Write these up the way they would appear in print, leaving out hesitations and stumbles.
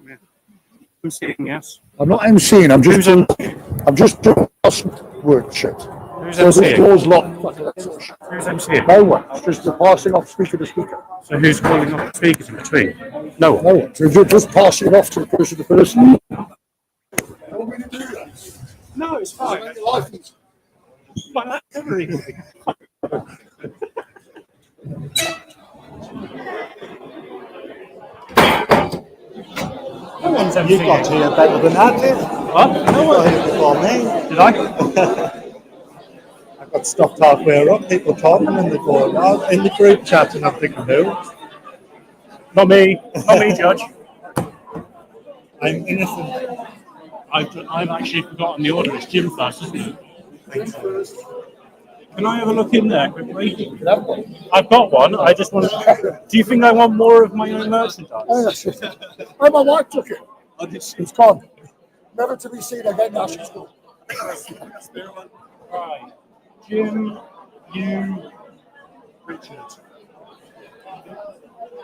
Yeah. I'm seeing yes. I'm not emceeing. I'm just doing word shit. Who's So the emceeing? door's locked. Who's emceeing? No one. It's just the passing off speaker to speaker. So who's calling off the speakers in between? No one. No one. So you're just passing it off to the person. No, it's fine. My lap's everything. No one's You emceeing. got here better than I did. What? No one got here before me. Did I? I got stopped halfway up, people talking and they're going out in the group chat and I'm thinking, who? Not me. Not me, Judge. I'm innocent. I've actually forgotten the order. It's Jim first, isn't it? Can I have a look in there quickly? I've got one. I just want to... Do you think I want more of my own merchandise? Oh, that's it. Oh, my wife took it. It's gone. Never to be seen again now. She's gone. Right. Jim, you, Richard.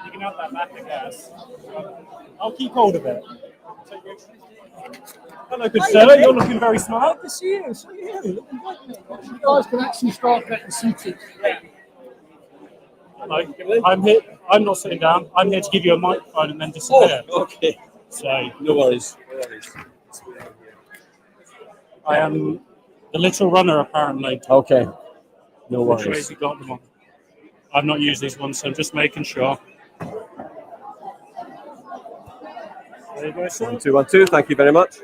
You can have that back, I guess. I'll keep hold of it. Hello, good sir. You're looking very smart. Good to see you. So you You guys can actually start getting seated. Hello. I'm here. I'm not sitting down. I'm here to give you a microphone and then disappear. Oh, okay. So No worries. I am the little runner, apparently. Okay. No Which worries. ways you got them on? I've not used these ones, so I'm just making sure. There you go, sir. 1, 2, 1, 2. Thank you very much. Is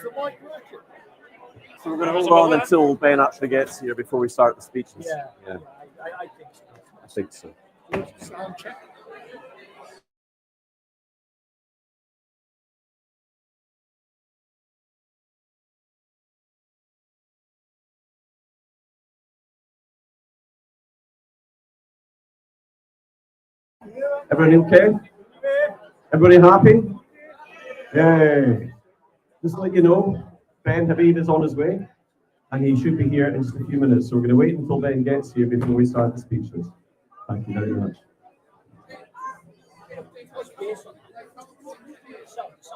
the mic working? So we're going to hold on until Ben actually gets here before we start the speeches. Yeah. Yeah. I think so. I think so. Sound check. Everybody okay? Everybody happy? Yay. Just to let you know, Ben Habib is on his way, and he should be here in just a few minutes. So we're going to wait until Ben gets here before we start the speeches. Thank you very much.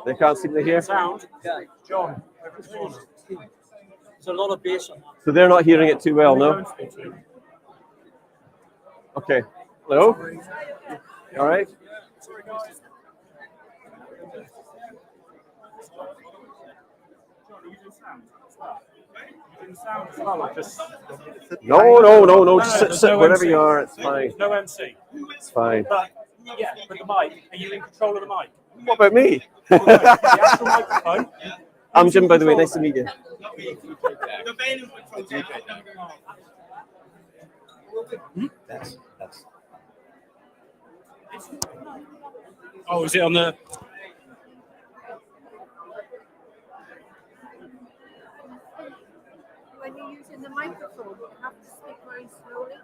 They can't seem to hear. Sound? Yeah. John. There's a lot of bass on that. So they're not hearing it too well, no? Okay. Hello? You all right? Sorry, guys. John, are you doing sound as well? You doing sound as well, or just... No. Just sit wherever you are. It's fine. No MC. It's fine. But, yeah, with the mic, are you in control of the mic? What about me? The actual microphone. I'm Jim, by the way. Nice to meet you. That's. Oh, is it on the... When you're using the microphone, you have to speak very slowly. You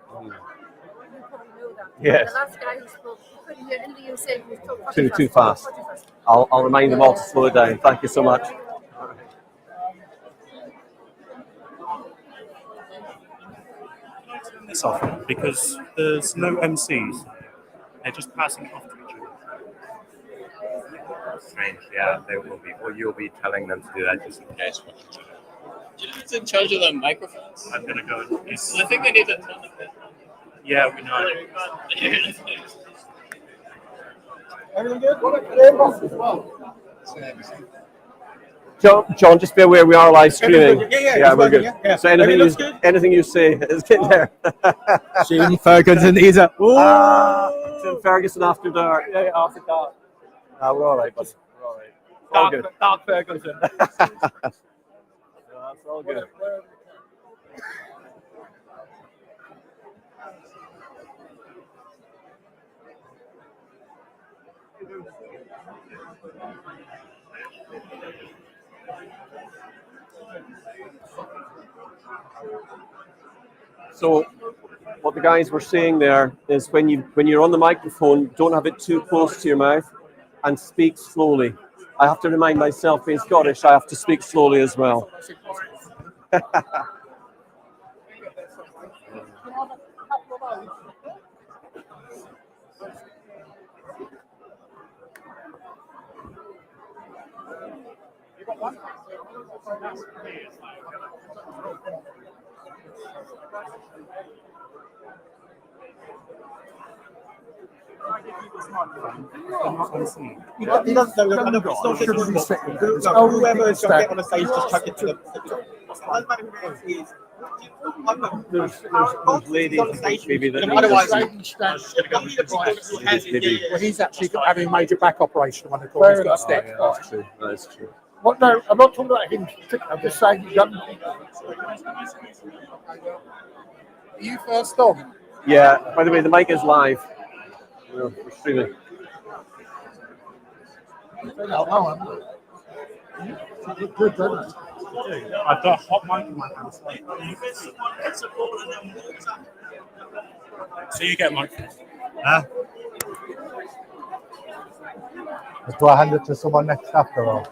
probably know that. Yes. The last guy who spoke, you couldn't hear anything you were saying. He was talking Too fast. I'll remind them all to slow it down. Thank you so much. Turn this off because there's no MCs. They're just passing it off to each other. Strange, yeah, they will be. Well, you'll be telling them to do that just in case. You know who's in charge of the microphones? I'm gonna go. I think they need to tell them that. Yeah, we know. Everything good? What a game off as well. John, just be aware we are live streaming. Yeah, we're good. Yeah. So anything you say is getting there. Shane Ferguson, he's a... It's in Ferguson after dark. Yeah, after dark. We're all right, buddy. We're all right. All good. Dark Ferguson. That's all good. So what the guys were saying there is when you're on the microphone, don't have it too close to your mouth and speak slowly. I have to remind myself, being Scottish, I have to speak slowly as well. He doesn't know. I don't, it's not just Shouldn't be his sitting fault. there. There's No, no whoever's reason got to to get on the stage, just chuck it to them. Doesn't matter who it is. There's ladies on the stage. maybe that Otherwise, Well, he's actually having a major back operation when they call Fair he's got a enough. stick. That's true. That's true. What? No, I'm not talking about him. I'm just saying he's done. Are you first on? Yeah, by the way, the mic is live. We're streaming. Good, don't it? I've got a hot mic in my hand. So you get a mic. Huh? Do I hand it to someone next after all?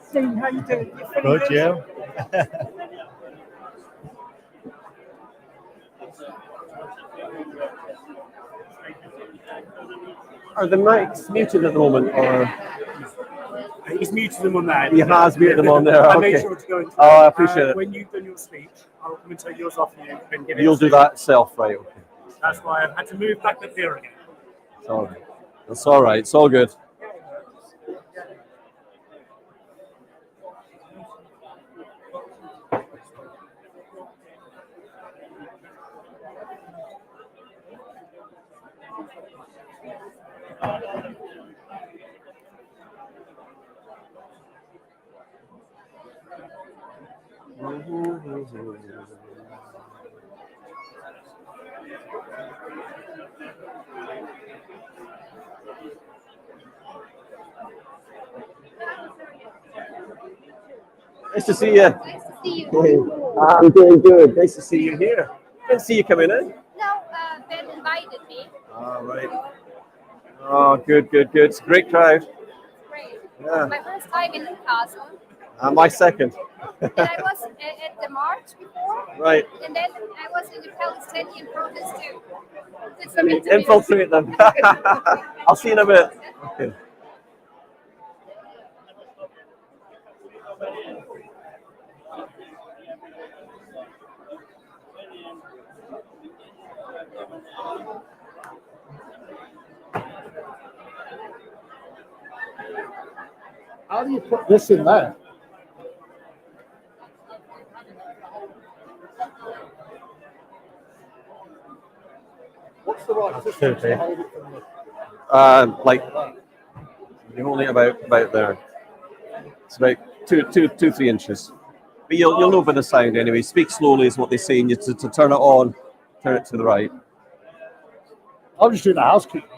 Steve, how you doing? You feeling Good, you? Are the mics muted at the moment, or He's muted them on there. he has muted them on there? I made Okay. sure to go into Oh, I appreciate it. When you've done your speech, I'll come and take yours off you and give it You'll to do that self, right? Okay. That's why I've had to move back up here again. It's all right. That's all right. It's all good. Nice to see you. Nice to see you. Hey, I'm doing good. Nice to see you here. Didn't see you coming in. No, Ben invited me. All right. Oh, good. It's a great crowd. Great. Yeah. My first time in Newcastle. My second. And I was at the march before. Right. And then I was in the Palestinian protest too. Did some interviews. Infiltrate them. I'll see you in a bit. Okay. How do you put this in there? What's the right distance to hold it from the... Like you're only about there. It's about 3 inches. But you'll know by the sound anyway. Speak slowly is what they say, and you to turn it on, turn it to the right. I'm just doing a housekeeping.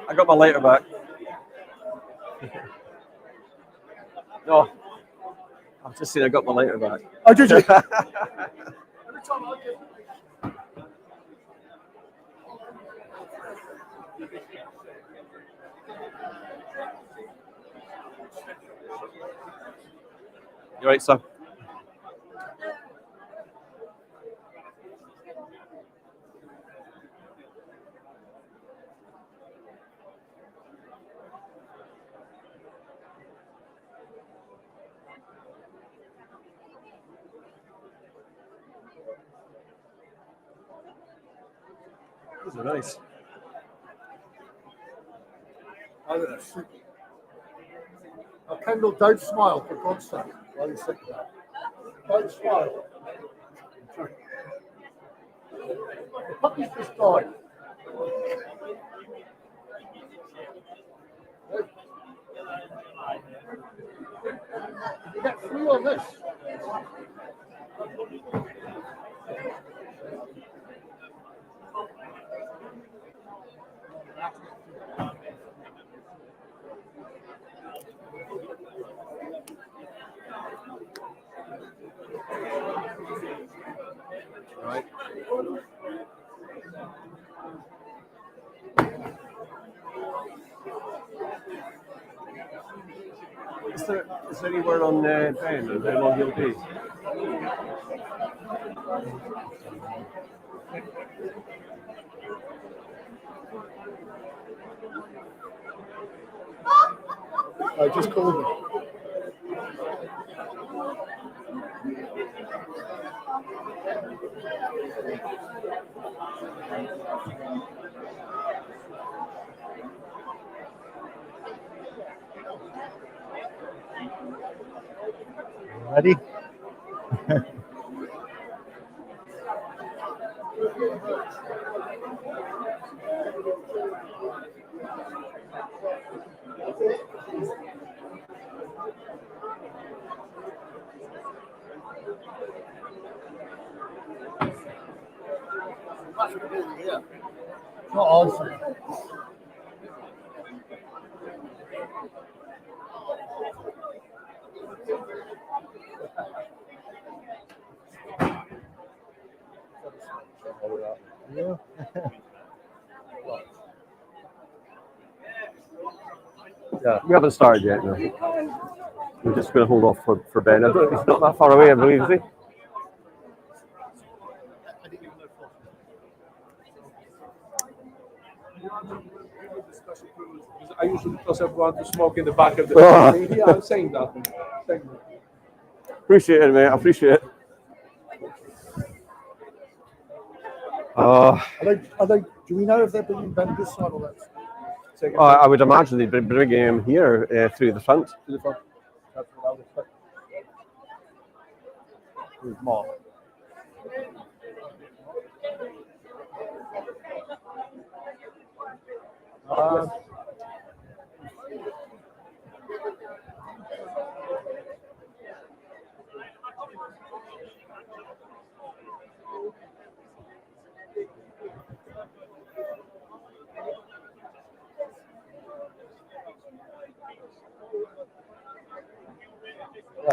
I got my lighter back. No, I've just seen I got my lighter back. Oh, did you? You right, sir? These are nice. Oh, they're super. Oh, Kendall, don't smile, for God's sake, while you sit there. Don't smile. The puppy's just died. You get 3 on this. Right. Is there any word on Ben and how long he'll be? I just called him. Ready? Not answering. Yeah. Yeah. We haven't started yet, no. We're just going to hold off for Ben. He's not that far away, I believe, is he? I usually toss everyone to smoke in the back of the. Oh. Yeah, I'm saying that. Appreciate it, mate. I appreciate it. Are they, do we know if they're bringing Ben this side or that side? I would imagine they'd be bringing him here through the front. To the front. That's what I would expect. With Mark.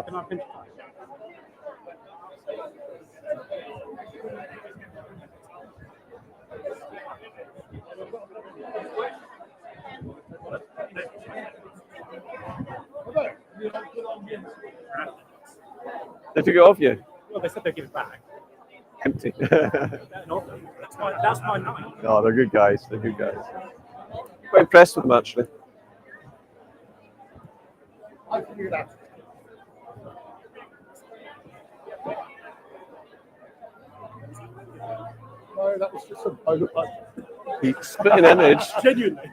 Can I pinch? They took it off you. Well, they said they'd give it back. Empty. That's my night. No, they're good guys. They're good guys. Quite impressed with them, actually. I can do that. No, that was just a pilot. He spit an image. Genuinely.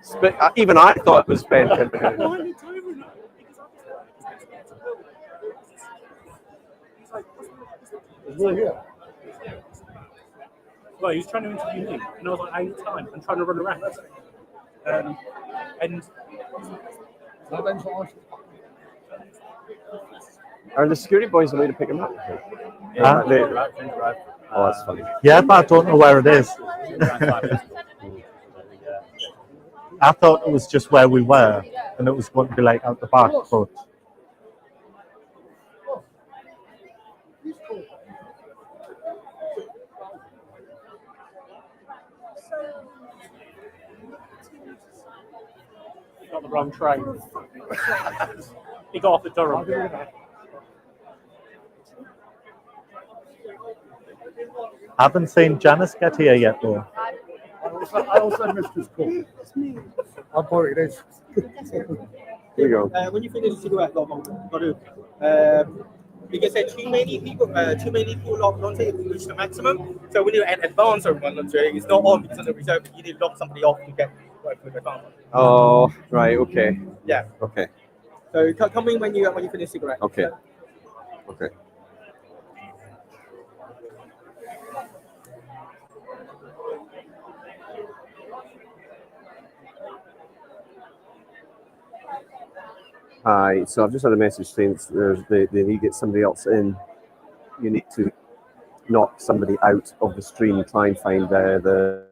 Even I thought it was Ben. Why did Tyler know? It's really here. Well, he was trying to interview me, and I was like, I need time. I'm trying to run around. And Now Ben's not answering. Are the security boys away to pick him up? Oh, that's funny. Yeah, but I don't know where it is. I thought it was just where we were, and it was going to be like out the back, but got the wrong train. He got off the Durham. I haven't seen Janice get here yet, though. I also missed his call. I'm sorry, it is. Here you go. When you finish the cigarette, because too many people don't say reach the maximum. So when you add advance or one, it's not on because of the reserve. You need to lock somebody off to get work with the farmer. Oh, right. Okay. Yeah. Okay. So come in when you finish cigarette. Okay. Okay. Hi. So I've just had a message saying they need to get somebody else in. You need to knock somebody out of the stream. Try and find the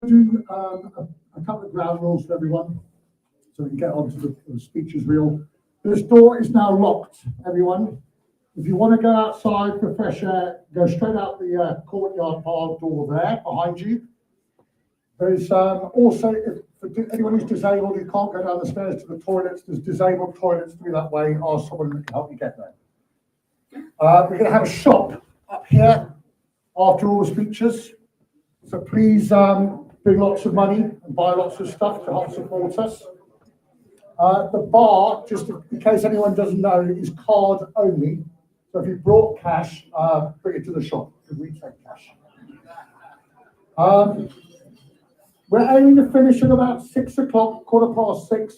do a couple of ground rules for everyone, so we can get on to the speeches reel. This door is now locked, everyone. If you want to go outside for fresh air, go straight out the courtyard bar door there behind you. There's also, if for anyone who's disabled, you can't go down the stairs to the toilets. There's disabled toilets through that way. Ask someone that can help you get there. We're going to have a shop up here after all the speeches. So please bring lots of money and buy lots of stuff to help support us. The bar, just in case anyone doesn't know, is card only. So if you brought cash, bring it to the shop, because we take cash. We're aiming to finish at about 6 o'clock, 6:15.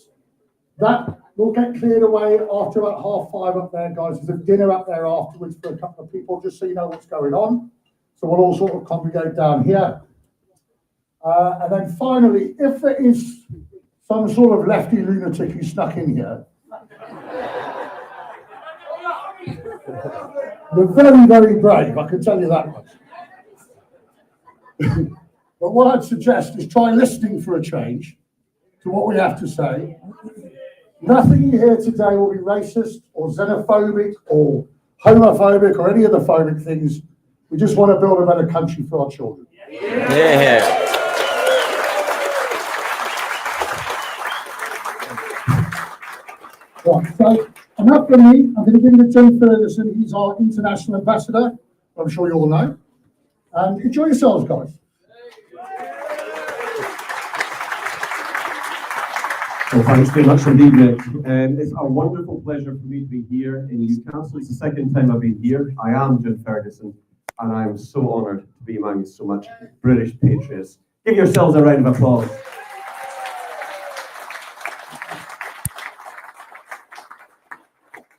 That will get cleared away after about 5:30 up there, guys. There's a dinner up there afterwards for a couple of people, just so you know what's going on. So we'll all sort of congregate down here. And then finally, if there is some sort of lefty lunatic who snuck in here, we're very, very brave, I can tell you that much. But what I'd suggest is try listening for a change to what we have to say. Nothing you hear today will be racist or xenophobic or homophobic or any of the phobic things. We just want to build a better country for our children. Yeah. Right, so enough from me. I'm going to give you to Tim Ferguson. He's our international ambassador, I'm sure you all know. And enjoy yourselves, guys. Well, thanks very much indeed, Nick. It's a wonderful pleasure for me to be here in Newcastle. It's the second time I've been here. I am Jim Ferguson, and I'm so honoured to be among so much British patriots. Give yourselves a round of applause.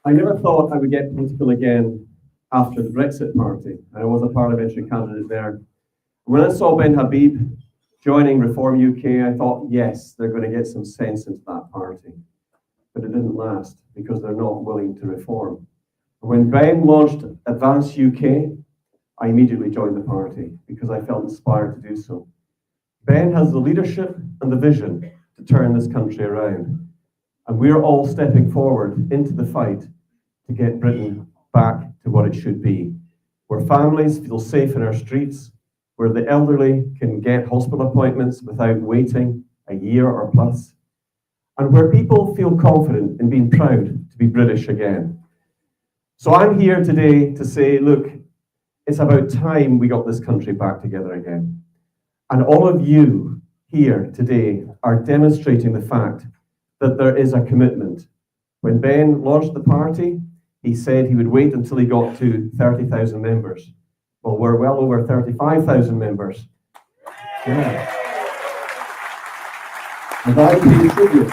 I never thought I would get political again after the Brexit Party, and I was a parliamentary candidate there. When I saw Ben Habib joining Reform UK, I thought, yes, they're going to get some sense into that party. But it didn't last because they're not willing to reform. When Ben launched Advance UK, I immediately joined the party because I felt inspired to do so. Ben has the leadership and the vision to turn this country around. And we're all stepping forward into the fight to get Britain back to what it should be, where families feel safe in our streets, where the elderly can get hospital appointments without waiting a year or plus, and where people feel confident in being proud to be British again. So I'm here today to say, look, it's about time we got this country back together again. And all of you here today are demonstrating the fact that there is a commitment. When Ben launched the party, he said he would wait until he got to 30,000 members. Well, we're well over 35,000 members. Yeah. And I pay tribute.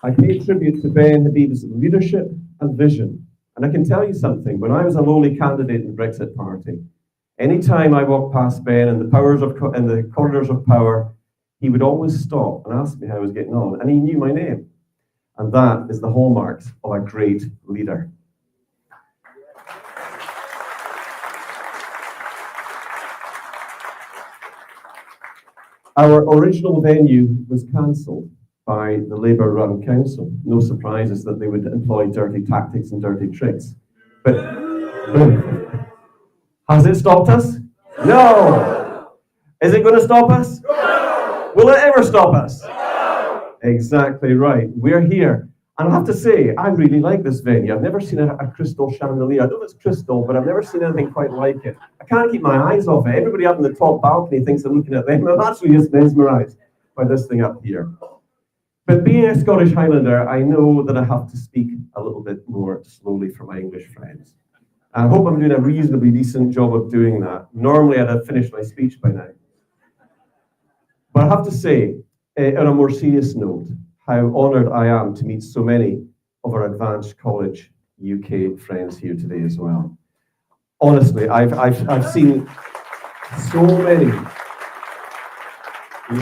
I pay tribute to Ben Habib's leadership and vision. And I can tell you something, when I was a lowly candidate in the Brexit Party, anytime I walked past Ben in the corridors of power, he would always stop and ask me how I was getting on, and he knew my name. And that is the hallmarks of a great leader. Our original venue was cancelled by the Labour-run council. No surprises that they would employ dirty tactics and dirty tricks. But has it stopped us? No! Is it going to stop us? No! Will it ever stop us? No! Exactly right. We're here. And I have to say, I really like this venue. I've never seen a crystal chandelier. I know it's crystal, but I've never seen anything quite like it. I can't keep my eyes off it. Everybody up in the top balcony thinks I'm looking at them. I'm actually just mesmerised by this thing up here. But being a Scottish Highlander, I know that I have to speak a little bit more slowly for my English friends. I hope I'm doing a reasonably decent job of doing that. Normally, I'd have finished my speech by now. But I have to say, on a more serious note, how honoured I am to meet so many of our Advanced College UK friends here today as well. Honestly, I've seen so many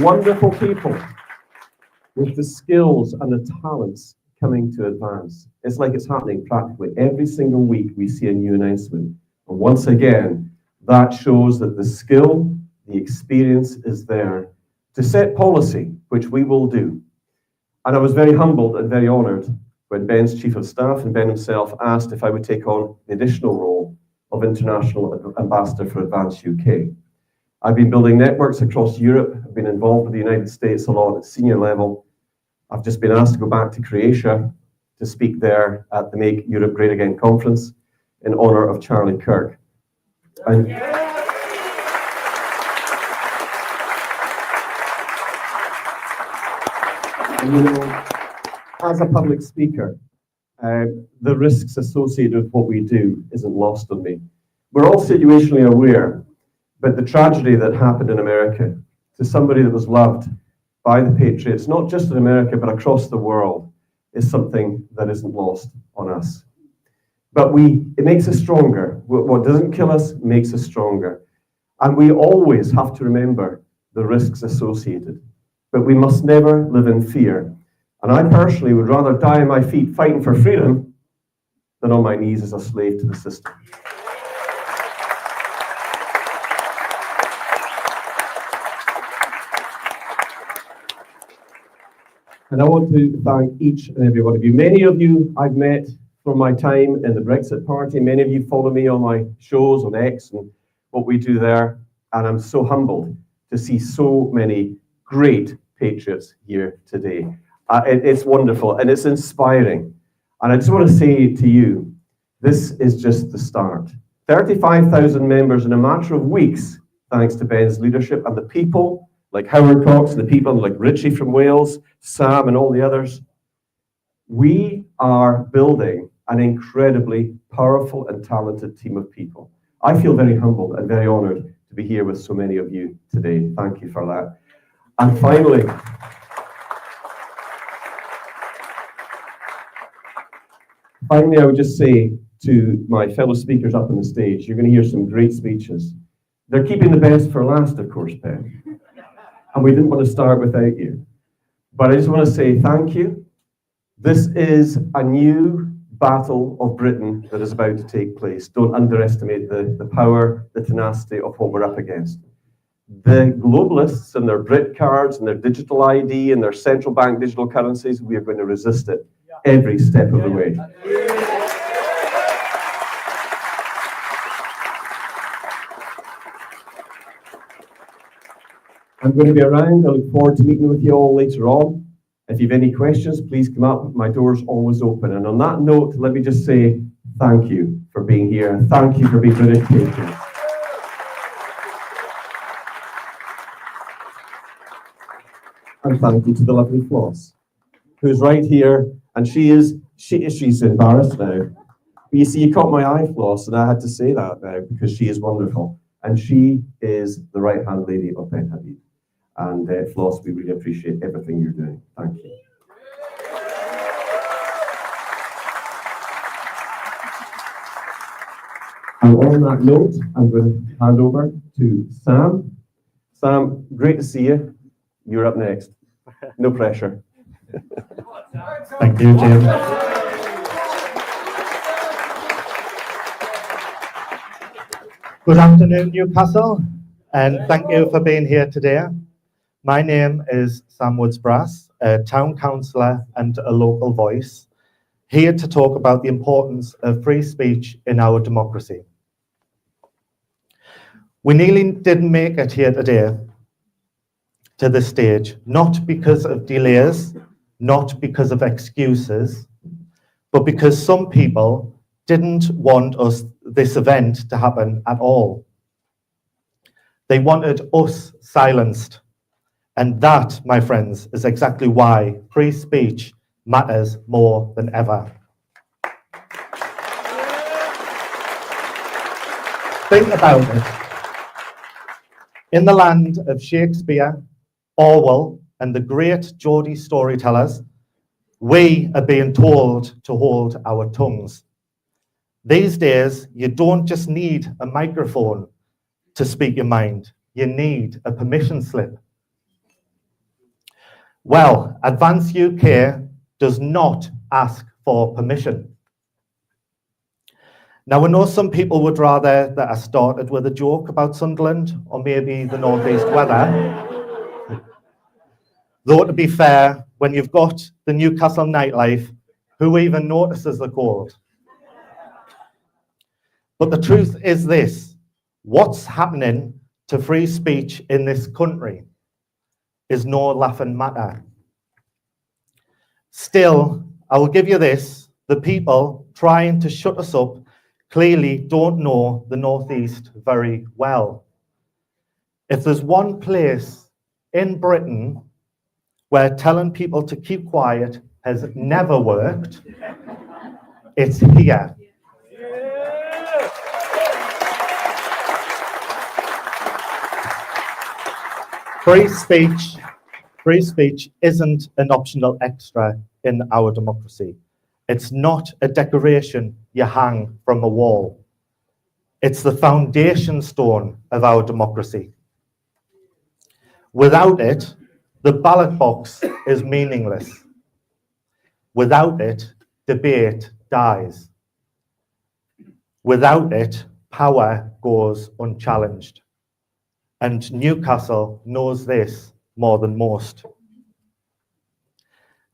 wonderful people with the skills and the talents coming to Advance. It's like it's happening practically every single week. We see a new announcement. And once again, that shows that the skill, the experience is there to set policy, which we will do. And I was very humbled and very honoured when Ben's Chief of Staff and Ben himself asked if I would take on the additional role of International Ambassador for Advance UK. I've been building networks across Europe. I've been involved with the United States a lot at senior level. I've just been asked to go back to Croatia to speak there at the Make Europe Great Again conference in honour of Charlie Kirk. And you know, as a public speaker, the risks associated with what we do isn't lost on me. We're all situationally aware, but the tragedy that happened in America to somebody that was loved by the patriots, not just in America, but across the world, is something that isn't lost on us. But it makes us stronger. What doesn't kill us makes us stronger. And we always have to remember the risks associated. But we must never live in fear. And I personally would rather die on my feet fighting for freedom than on my knees as a slave to the system. And I want to thank each and every one of you. Many of you I've met from my time in the Brexit Party. Many of you follow me on my shows on X and what we do there. And I'm so humbled to see so many great patriots here today. It's wonderful and it's inspiring. And I just want to say to you, this is just the start. 35,000 members in a matter of weeks, thanks to Ben's leadership and the people like Howard Cox and the people like Richie from Wales, Sam and all the others. We are building an incredibly powerful and talented team of people. I feel very humbled and very honoured to be here with so many of you today. Thank you for that. And finally, I would just say to my fellow speakers up on the stage, you're going to hear some great speeches. They're keeping the best for last, of course, Ben. And we didn't want to start without you. But I just want to say thank you. This is a new battle of Britain that is about to take place. Don't underestimate the power, the tenacity of what we're up against. The globalists and their Brit cards and their digital ID and their central bank digital currencies, we are going to resist it every step of the way. I'm going to be around. I look forward to meeting with you all later on. If you have any questions, please come up. My door's always open. And on that note, let me just say thank you for being here. Thank you for being British patriots. And thank you to the lovely Floss, who's right here. And she's embarrassed now. But you see, you caught my eye, Floss, and I had to say that now because she is wonderful. And she is the right-hand lady of Ben Habib. And Floss, we really appreciate everything you're doing. Thank you. And on that note, I'm going to hand over to Sam. Sam, great to see you. You're up next. No pressure. Thank you, Jim. Good afternoon, Newcastle, and thank you for being here today. My name is Sam Woods-Brass, a town councillor and a local voice, here to talk about the importance of free speech in our democracy. We nearly didn't make it here today to this stage, not because of delays, not because of excuses, but because some people didn't want this event to happen at all. They wanted us silenced. And that, my friends, is exactly why free speech matters more than ever. Think about it. In the land of Shakespeare, Orwell, and the great Geordie storytellers, we are being told to hold our tongues. These days, you don't just need a microphone to speak your mind. You need a permission slip. Well, Advance UK does not ask for permission. Now, I know some people would rather that I started with a joke about Sunderland or maybe the northeast weather. Though, to be fair, when you've got the Newcastle nightlife, who even notices the cold? But the truth is this: what's happening to free speech in this country is no laughing matter. Still, I will give you this: the people trying to shut us up clearly don't know the Northeast very well. If there's one place in Britain where telling people to keep quiet has never worked, it's here. Free speech isn't an optional extra in our democracy. It's not a decoration you hang from a wall. It's the foundation stone of our democracy. Without it, the ballot box is meaningless. Without it, debate dies. Without it, power goes unchallenged. And Newcastle knows this more than most.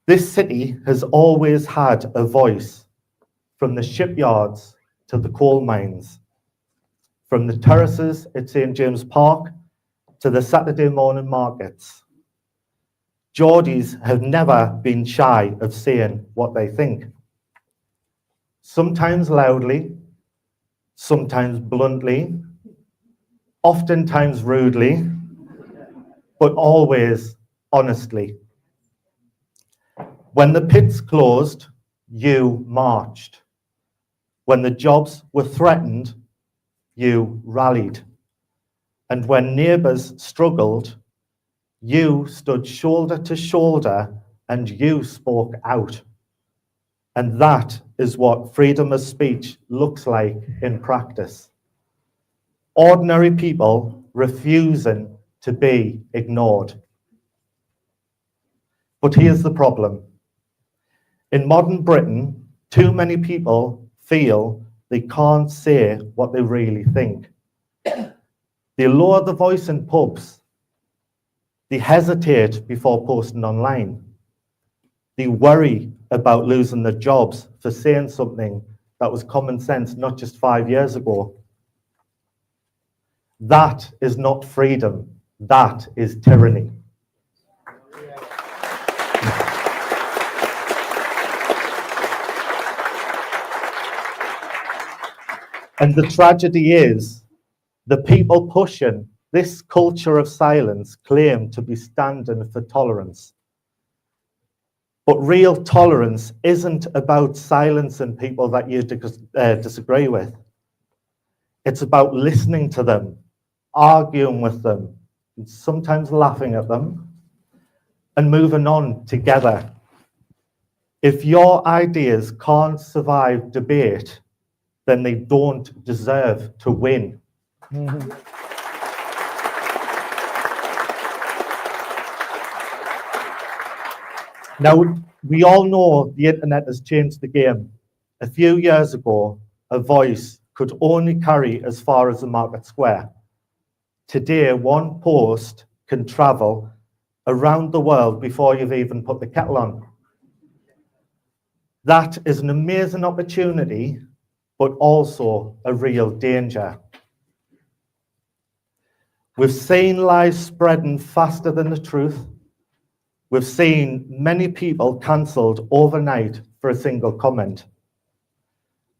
This city has always had a voice, from the shipyards to the coal mines, from the terraces at St. James Park to the Saturday morning markets. Geordies have never been shy of saying what they think. Sometimes loudly, sometimes bluntly, oftentimes rudely, but always honestly. When the pits closed, you marched. When the jobs were threatened, you rallied. And when neighbours struggled, you stood shoulder to shoulder and you spoke out. And that is what freedom of speech looks like in practice. Ordinary people refusing to be ignored. But here's the problem. In modern Britain, too many people feel they can't say what they really think. They lower the voice in pubs. They hesitate before posting online. They worry about losing their jobs for saying something that was common sense not just 5 years ago. That is not freedom. That is tyranny. And the tragedy is, the people pushing this culture of silence claim to be standing for tolerance. But real tolerance isn't about silencing people that you disagree with. It's about listening to them, arguing with them, sometimes laughing at them, and moving on together. If your ideas can't survive debate, then they don't deserve to win. Now, we all know the internet has changed the game. A few years ago, a voice could only carry as far as the market square. Today, one post can travel around the world before you've even put the kettle on. That is an amazing opportunity, but also a real danger. We've seen lies spreading faster than the truth. We've seen many people cancelled overnight for a single comment.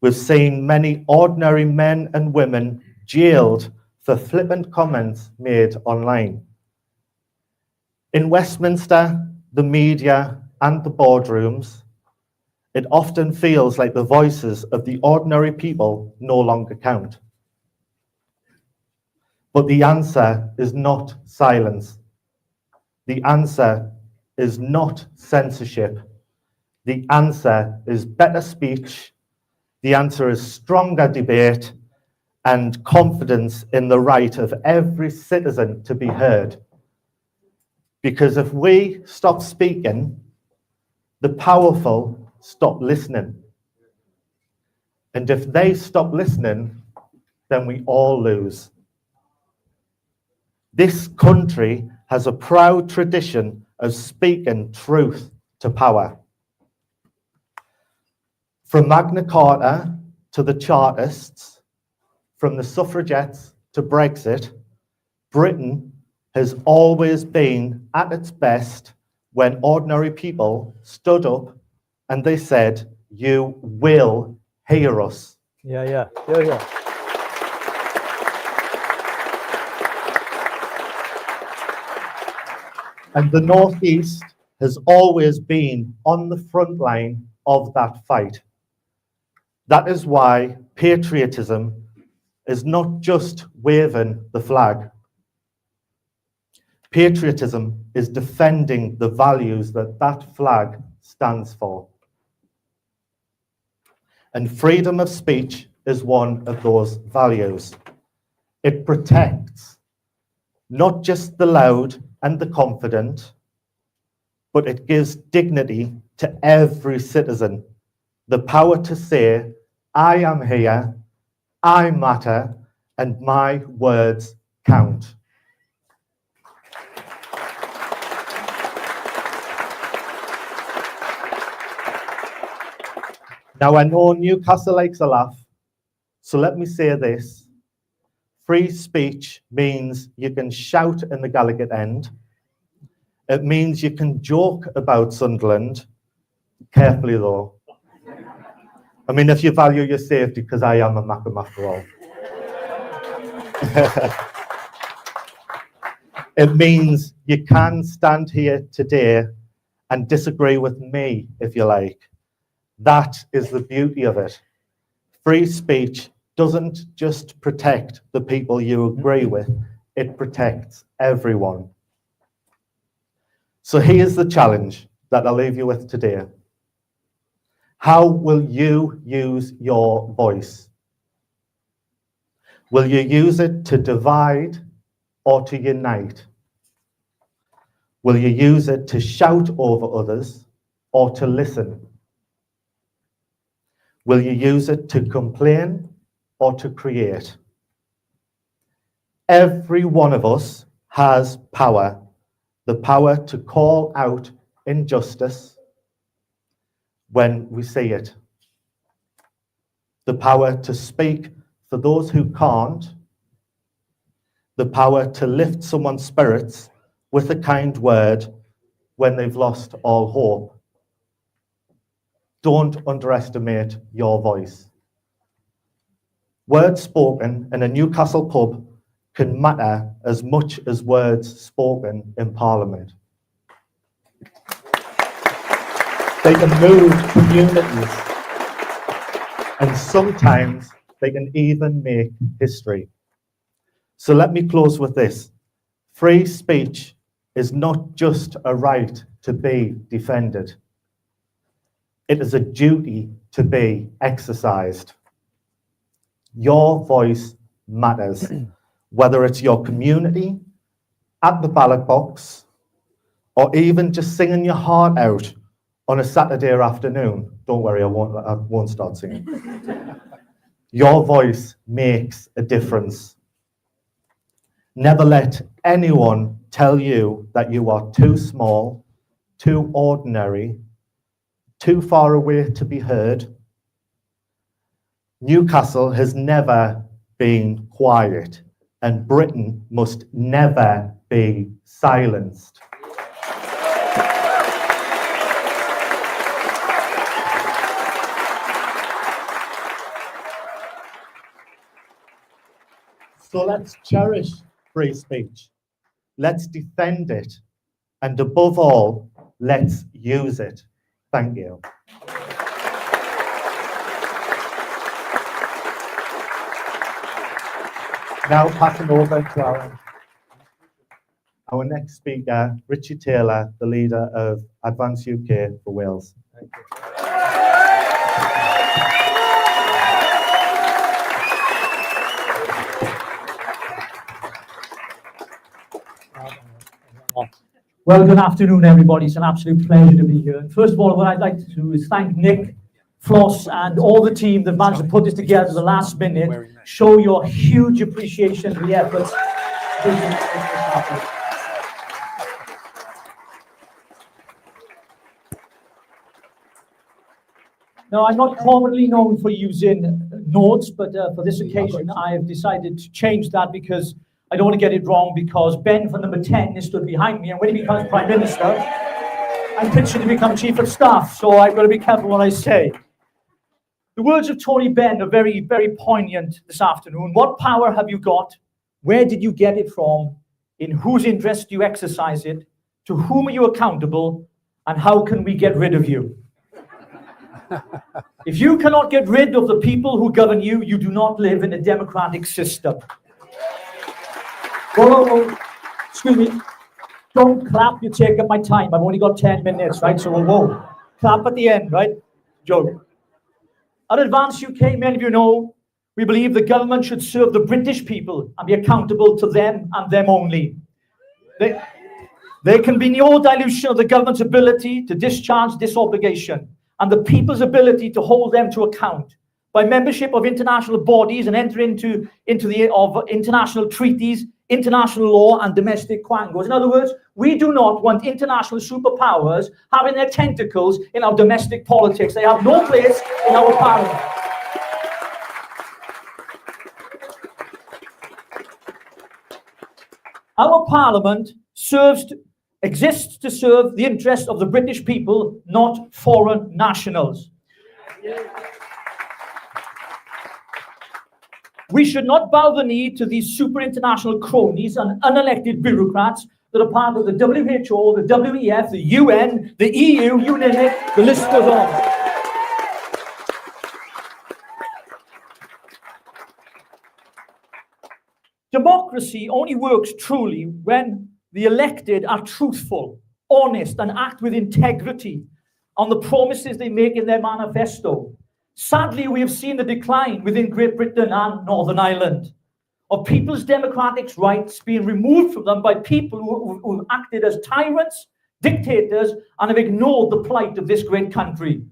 We've seen many ordinary men and women jailed for flippant comments made online. In Westminster, the media, and the boardrooms, it often feels like the voices of the ordinary people no longer count. But the answer is not silence. The answer is not censorship. The answer is better speech. The answer is stronger debate and confidence in the right of every citizen to be heard. Because if we stop speaking, the powerful stop listening. And if they stop listening, then we all lose. This country has a proud tradition of speaking truth to power. From Magna Carta to the Chartists, from the suffragettes to Brexit, Britain has always been at its best when ordinary people stood up and they said, "You will hear us." Yeah. And the Northeast has always been on the front line of that fight. That is why patriotism is not just waving the flag. Patriotism is defending the values that that flag stands for. And freedom of speech is one of those values. It protects not just the loud and the confident, but it gives dignity to every citizen. The power to say, "I am here, I matter, and my words count." Now, I know Newcastle likes a laugh, so let me say this. Free speech means you can shout in the Gallagher end. It means you can joke about Sunderland, carefully though. I mean, if you value your safety, because I am a Mackem after all. It means you can stand here today and disagree with me, if you like. That is the beauty of it. Free speech doesn't just protect the people you agree with, it protects everyone. So here's the challenge that I'll leave you with today. How will you use your voice? Will you use it to divide or to unite? Will you use it to shout over others or to listen? Will you use it to complain or to create? Every one of us has power, the power to call out injustice when we see it, the power to speak for those who can't, the power to lift someone's spirits with a kind word when they've lost all hope. Don't underestimate your voice. Words spoken in a Newcastle pub can matter as much as words spoken in Parliament. They can move communities, and sometimes they can even make history. So let me close with this. Free speech is not just a right to be defended. It is a duty to be exercised. Your voice matters, whether it's your community, at the ballot box, or even just singing your heart out on a Saturday afternoon. Don't worry, I won't start singing. Your voice makes a difference. Never let anyone tell you that you are too small, too ordinary, too far away to be heard. Newcastle has never been quiet, and Britain must never be silenced. So let's cherish free speech. Let's defend it. And above all, let's use it. Thank you. Now passing over to our next speaker, Richie Taylor, the leader of Advance UK for Wales. Thank you. Well, good afternoon, everybody. It's an absolute pleasure to be here. And first of all, what I'd like to do is thank Nick Floss and all the team that managed to put this together at the last minute, show your huge appreciation for the efforts. Now, I'm not commonly known for using notes, but for this occasion, I have decided to change that because I don't want to get it wrong, because Ben for number 10 is stood behind me, and when he becomes Prime Minister, I'm pitching to become Chief of Staff, so I've got to be careful what I say. The words of Tony Benn are very, very poignant this afternoon. What power have you got? Where did you get it from? In whose interest do you exercise it? To whom are you accountable? And how can we get rid of you? If you cannot get rid of the people who govern you, you do not live in a democratic system. Whoa, excuse me. Don't clap, you take up my time. I've only got 10 minutes, right? So whoa, clap at the end, right? Joke. At Advance UK, many of you know, we believe the government should serve the British people and be accountable to them and them only. There can be no dilution of the government's ability to discharge this obligation and the people's ability to hold them to account by membership of international bodies and enter into international treaties, international law, and domestic quangos. In other words, we do not want international superpowers having their tentacles in our domestic politics. They have no place in our parliament. Our parliament exists to serve the interests of the British people, not foreign nationals. We should not bow the knee to these super international cronies and unelected bureaucrats that are part of the WHO, the WEF, the UN, the EU, you name it, the list goes on. Democracy only works truly when the elected are truthful, honest, and act with integrity on the promises they make in their manifesto. Sadly, we have seen the decline within Great Britain and Northern Ireland of people's democratic rights being removed from them by people who have acted as tyrants, dictators, and have ignored the plight of this great country.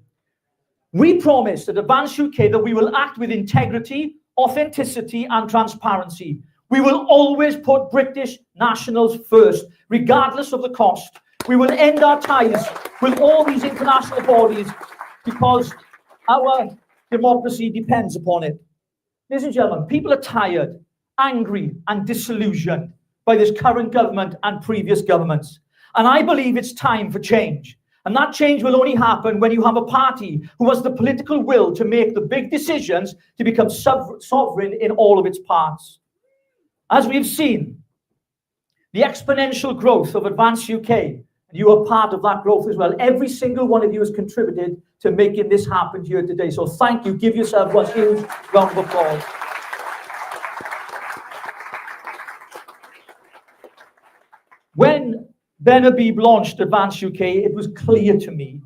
We promise at Advance UK that we will act with integrity, authenticity, and transparency. We will always put British nationals first, regardless of the cost. We will end our ties with all these international bodies because our democracy depends upon it. Ladies and gentlemen, people are tired, angry, and disillusioned by this current government and previous governments. And I believe it's time for change. And that change will only happen when you have a party who has the political will to make the big decisions to become sovereign in all of its parts. As we've seen, the exponential growth of Advance UK, and you are part of that growth as well. Every single one of you has contributed to making this happen here today. So thank you. Give yourself one huge round of applause. When Ben Habib launched Advance UK, it was clear to me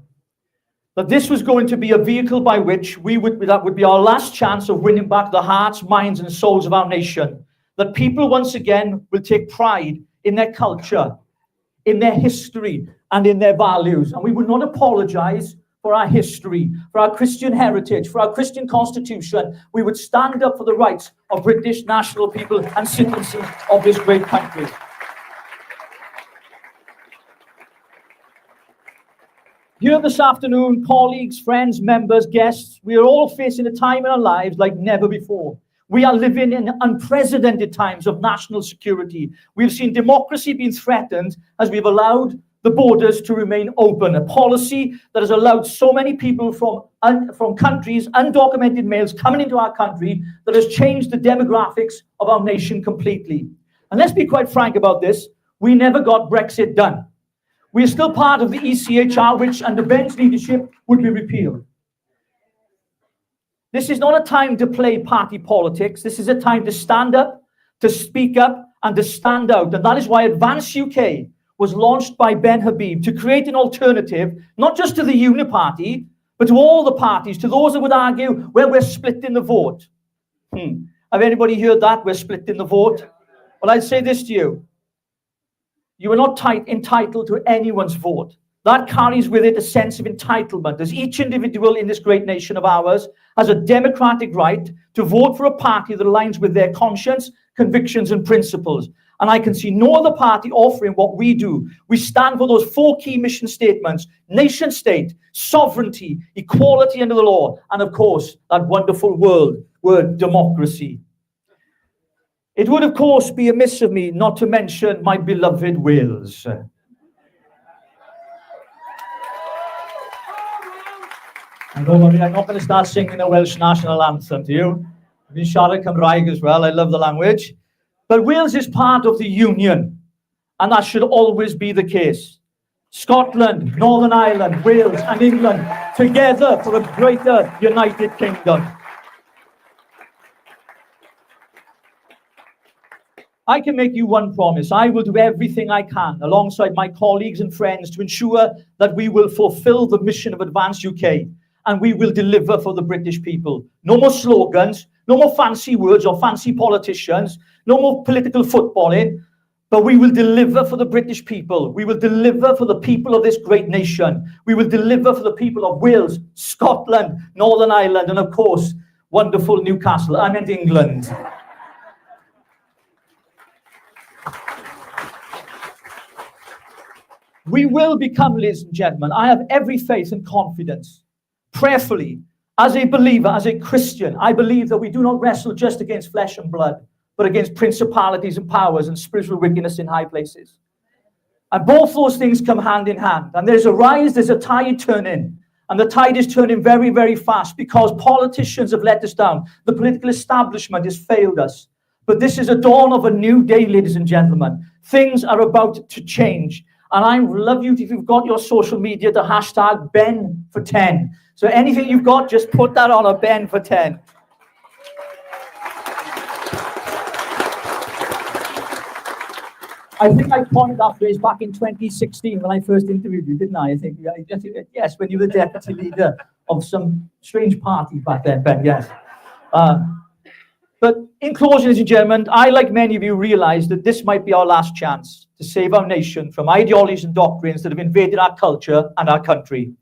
that this was going to be a vehicle by which that would be our last chance of winning back the hearts, minds, and souls of our nation. That people once again will take pride in their culture, in their history, and in their values. And we would not apologize for our history, for our Christian heritage, for our Christian constitution. We would stand up for the rights of British national people and citizens of this great country. Here this afternoon, colleagues, friends, members, guests, we are all facing a time in our lives like never before. We are living in unprecedented times of national security. We've seen democracy being threatened as we've allowed the borders to remain open, a policy that has allowed so many people from countries, undocumented males coming into our country, that has changed the demographics of our nation completely. And let's be quite frank about this, we never got Brexit done. We are still part of the ECHR, which under Ben's leadership would be repealed. This is not a time to play party politics. This is a time to stand up, to speak up, and to stand out. And that is why Advance UK was launched by Ben Habib to create an alternative, not just to the Uniparty, but to all the parties, to those that would argue, well, we're split in the vote. Have anybody heard that? We're split in the vote? Well, I'd say this to you. You are not entitled to anyone's vote. that carries with it a sense of entitlement, as each individual in this great nation of ours has a democratic right to vote for a party that aligns with their conscience, convictions, and principles. And I can see no other party offering what we do. We stand for those 4 key mission statements: nation state, sovereignty, equality under the law, and of course, that wonderful word, democracy. It would, of course, be amiss of me not to mention my beloved Wales. I'm not going to start singing the Welsh national anthem to you. I've been siarad Cymraeg as well. I love the language. But Wales is part of the Union, and that should always be the case. Scotland, Northern Ireland, Wales, and England together for a greater United Kingdom. I can make you one promise. I will do everything I can alongside my colleagues and friends to ensure that we will fulfill the mission of Advance UK, and we will deliver for the British people. No more slogans, no more fancy words or fancy politicians, no more political footballing, but we will deliver for the British people. We will deliver for the people of this great nation. We will deliver for the people of Wales, Scotland, Northern Ireland, and of course, wonderful Newcastle. I meant England. We will become, ladies and gentlemen, I have every faith and confidence, prayerfully, as a believer, as a Christian, I believe that we do not wrestle just against flesh and blood, but against principalities and powers and spiritual wickedness in high places. And both those things come hand in hand. And there's a rise, there's a tide turning. And the tide is turning very, very fast because politicians have let us down. The political establishment has failed us. But this is a dawn of a new day, ladies and gentlemen. Things are about to change. And I love you if you've got your social media to hashtag Ben for 10. So anything you've got, just put that on a Ben for 10. I think I coined that phrase back in 2016 when I first interviewed you, didn't I? I think, yes, when you were the deputy leader of some strange party back then, Ben, yes. But in closing, ladies and gentlemen, I, like many of you, realize that this might be our last chance to save our nation from ideologies and doctrines that have invaded our culture and our country.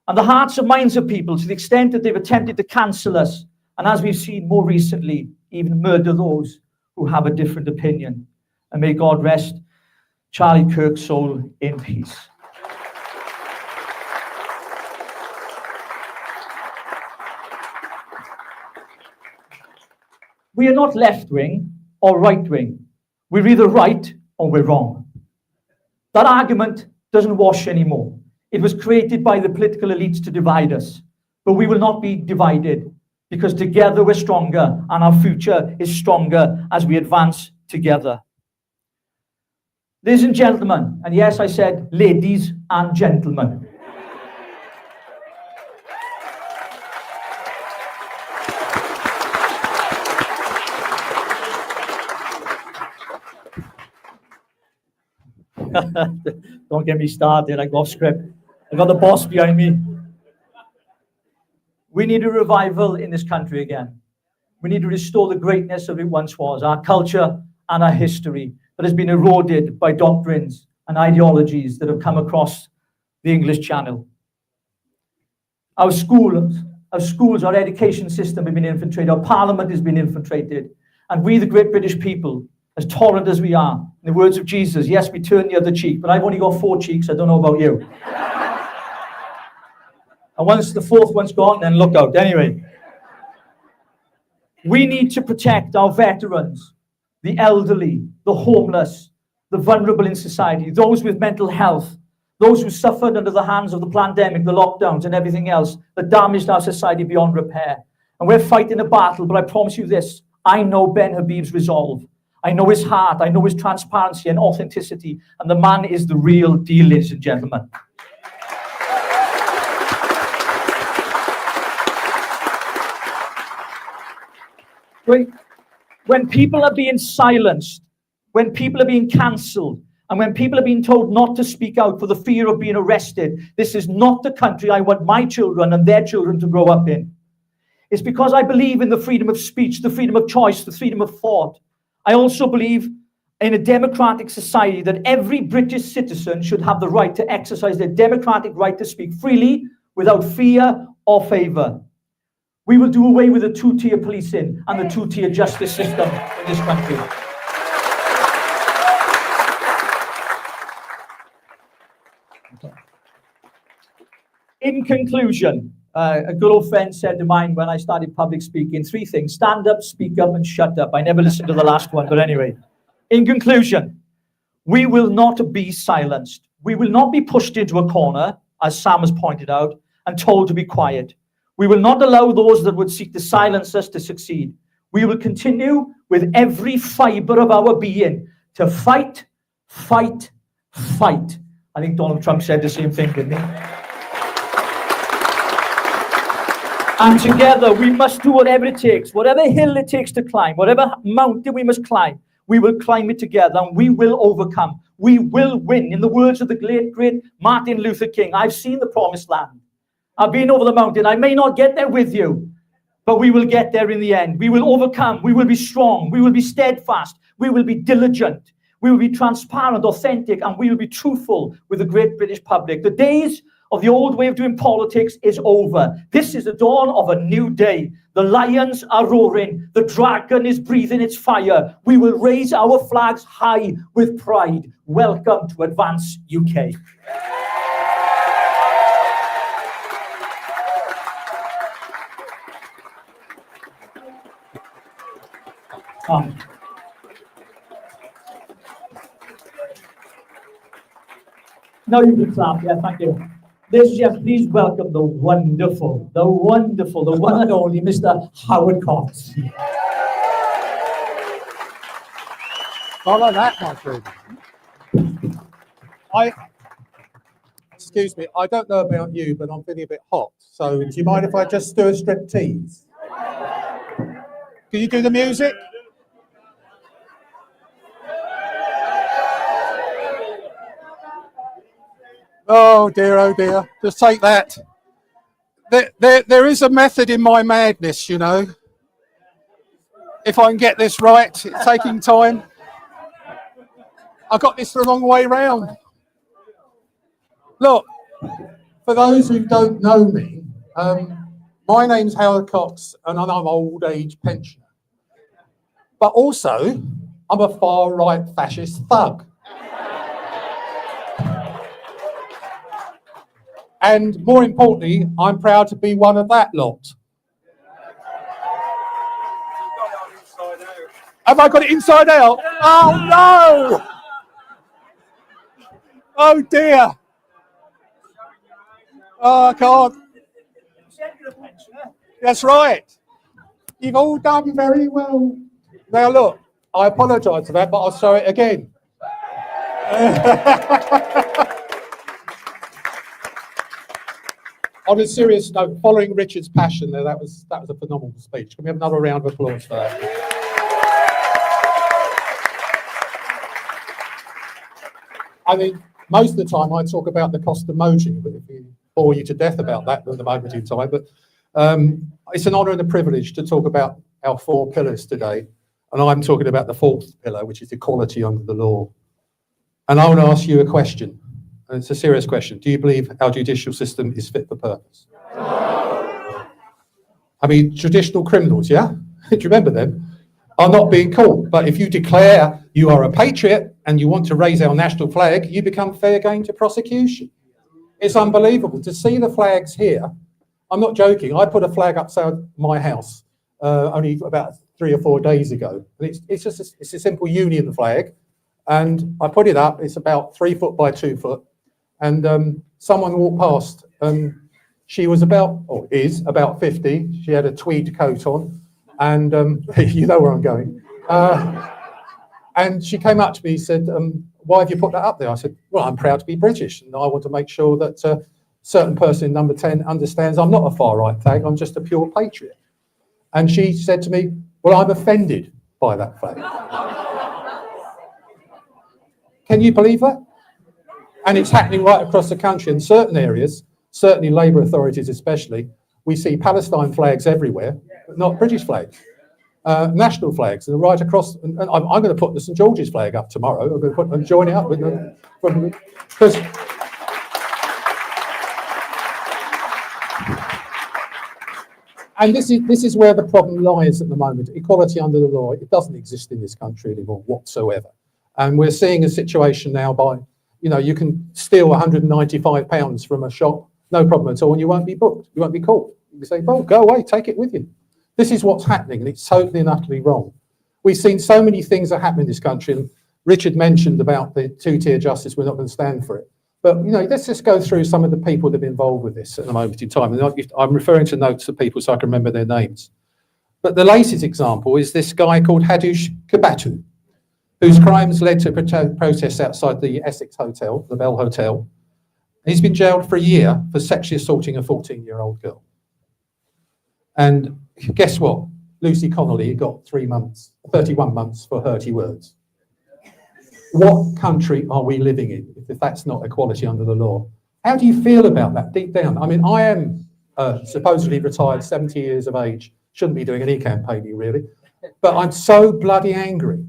And the hearts and minds of people, to the extent that they've attempted to cancel us, and as we've seen more recently, even murder those who have a different opinion. And may God rest Charlie Kirk's soul in peace. We are not left-wing or right-wing. We're either right or we're wrong. That argument doesn't wash anymore. It was created by the political elites to divide us. But we will not be divided because together we're stronger and our future is stronger as we advance together. Ladies and gentlemen, and yes, I said ladies and gentlemen. Don't get me started, I go off script. I've got the boss behind me. We need a revival in this country again. We need to restore the greatness of it once was, our culture and our history that has been eroded by doctrines and ideologies that have come across the English Channel. Our schools, our education system have been infiltrated, our parliament has been infiltrated, and we, the great British people, as tolerant as we are, in the words of Jesus, yes, we turn the other cheek, but I've only got 4 cheeks, I don't know about you. And once the 4th one's gone, then look out. Anyway, we need to protect our veterans, the elderly, the homeless, the vulnerable in society, those with mental health, those who suffered under the hands of the pandemic, the lockdowns and everything else that damaged our society beyond repair. And we're fighting a battle, but I promise you this, I know Ben Habib's resolve. I know his heart, I know his transparency and authenticity, and the man is the real deal, ladies and gentlemen. When people are being silenced, when people are being cancelled, and when people are being told not to speak out for the fear of being arrested, this is not the country I want my children and their children to grow up in. It's because I believe in the freedom of speech, the freedom of choice, the freedom of thought. I also believe in a democratic society that every British citizen should have the right to exercise their democratic right to speak freely without fear or favour. We will do away with the two-tier policing and the two-tier justice system in this country. In conclusion, a good old friend said to mine when I started public speaking, 3 things: stand up, speak up, and shut up. I never listened to the last one, but anyway. In conclusion, we will not be silenced. We will not be pushed into a corner, as Sam has pointed out, and told to be quiet. We will not allow those that would seek to silence us to succeed. We will continue with every fibre of our being to fight, fight, fight. I think Donald Trump said the same thing, didn't he? And together we must do whatever it takes, whatever hill it takes to climb, whatever mountain we must climb, we will climb it together and we will overcome. We will win. In the words of the great Martin Luther King, I've seen the promised land. I've been over the mountain. I may not get there with you, but we will get there in the end. We will overcome. We will be strong. We will be steadfast. We will be diligent. We will be transparent, authentic, and we will be truthful with the great British public. The days of the old way of doing politics is over. This is the dawn of a new day. The lions are roaring. The dragon is breathing its fire. We will raise our flags high with pride. Welcome to Advance UK. No, you can clap. Yeah, thank you. Ladies and gentlemen, please welcome the wonderful, the one and only Mr. Howard Cox. Follow that, my friend. Excuse me, I don't know about you, but I'm feeling a bit hot. So do you mind if I just do a striptease? Can you do the music? Oh dear, just take that. There is a method in my madness, you know. If I can get this right, it's taking time. I got this the wrong way round. Look, for those who don't know me, my name's Howard Cox and I'm an old age pensioner. But also, I'm a far right fascist thug. And more importantly, I'm proud to be one of that lot. Have I got it inside out? Oh no! Oh dear! Oh, I can't. That's right. You've all done very well. Now look, I apologise for that, but I'll show it again. On a serious note, following Richard's passion there, that was a phenomenal speech. Can we have another round of applause for that? I mean, most of the time I talk about the cost of motion, but if we bore you to death about that at the moment in time, but it's an honour and a privilege to talk about our 4 pillars today, and I'm talking about the 4th pillar, which is equality under the law. And I want to ask you a question. And it's a serious question. Do you believe our judicial system is fit for purpose? No. I mean, traditional criminals, yeah? Do you remember them? Are not being caught. But if you declare you are a patriot and you want to raise our national flag, you become fair game to prosecution. It's unbelievable to see the flags here. I'm not joking. I put a flag outside my house only about 3 or 4 days ago. And it's a simple Union flag. And I put it up. It's about 3 foot by 2 foot. And someone walked past, and she was is about 50. She had a tweed coat on, and you know where I'm going. And she came up to me and said, why have you put that up there? I said, well, I'm proud to be British, and I want to make sure that a certain person in number 10 understands I'm not a far-right flag, I'm just a pure patriot. And she said to me, well, I'm offended by that flag. Can you believe that? And it's happening right across the country in certain areas, certainly Labour authorities especially. We see Palestine flags everywhere, but not British flags. national flags, and right across. And I'm going to put the St George's flag up tomorrow. I'm going to put and join it up with them because. And this is where the problem lies at the moment. Equality under the law, it doesn't exist in this country anymore whatsoever. And we're seeing a situation now by, you can steal £195 from a shop, no problem at all, and you won't be booked, you won't be caught. You can say, well, go away, take it with you. This is what's happening, and it's totally and utterly wrong. We've seen so many things that happen in this country, and Richard mentioned about the two-tier justice, we're not going to stand for it. But, let's just go through some of the people that have been involved with this at the moment in time. And I'm referring to notes of people so I can remember their names. But the latest example is this guy called Hadush Kabatu, whose crimes led to protests outside the Essex Hotel, the Bell Hotel. He's been jailed for a year for sexually assaulting a 14-year-old girl. And guess what? Lucy Connolly got 31 months for hurty words. What country are we living in if that's not equality under the law? How do you feel about that deep down? I mean, I am supposedly retired, 70 years of age, shouldn't be doing any campaigning really, but I'm so bloody angry.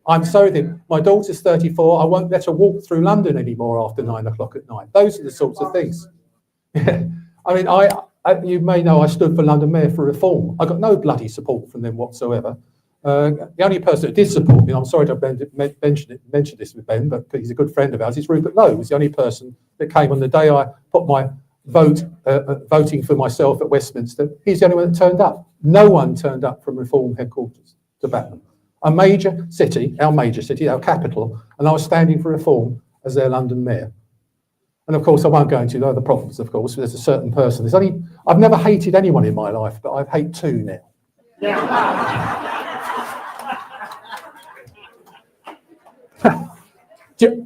I'm sorry that my daughter's 34, I won't let her walk through London anymore after 9 o'clock at night. Those are the sorts of things. I mean, you may know I stood for London Mayor for reform. I got no bloody support from them whatsoever. The only person that did support me, and I'm sorry to mention this with Ben, but he's a good friend of ours, is Rupert Lowe. He was the only person that came on the day I put my voting for myself at Westminster. He's the only one that turned up. No one turned up from Reform headquarters to back them. A major city, our capital, and I was standing for Reform as their London Mayor. And of course, I won't go into the other problems, of course. There's a certain person. I've never hated anyone in my life, but I hate two now. Yeah.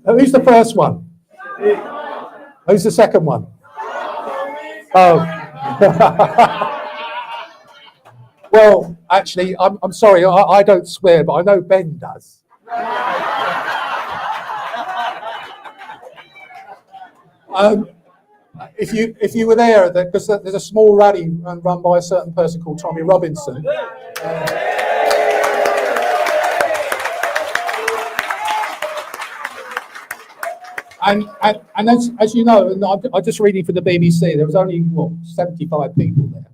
Who's the first one? Who's the second one? Oh. Well, actually, I'm sorry, I don't swear, but I know Ben does. If you were there, because there's a small rally run by a certain person called Tommy Robinson. And as you know, and I'm just reading from the BBC, there was only, 75 people there.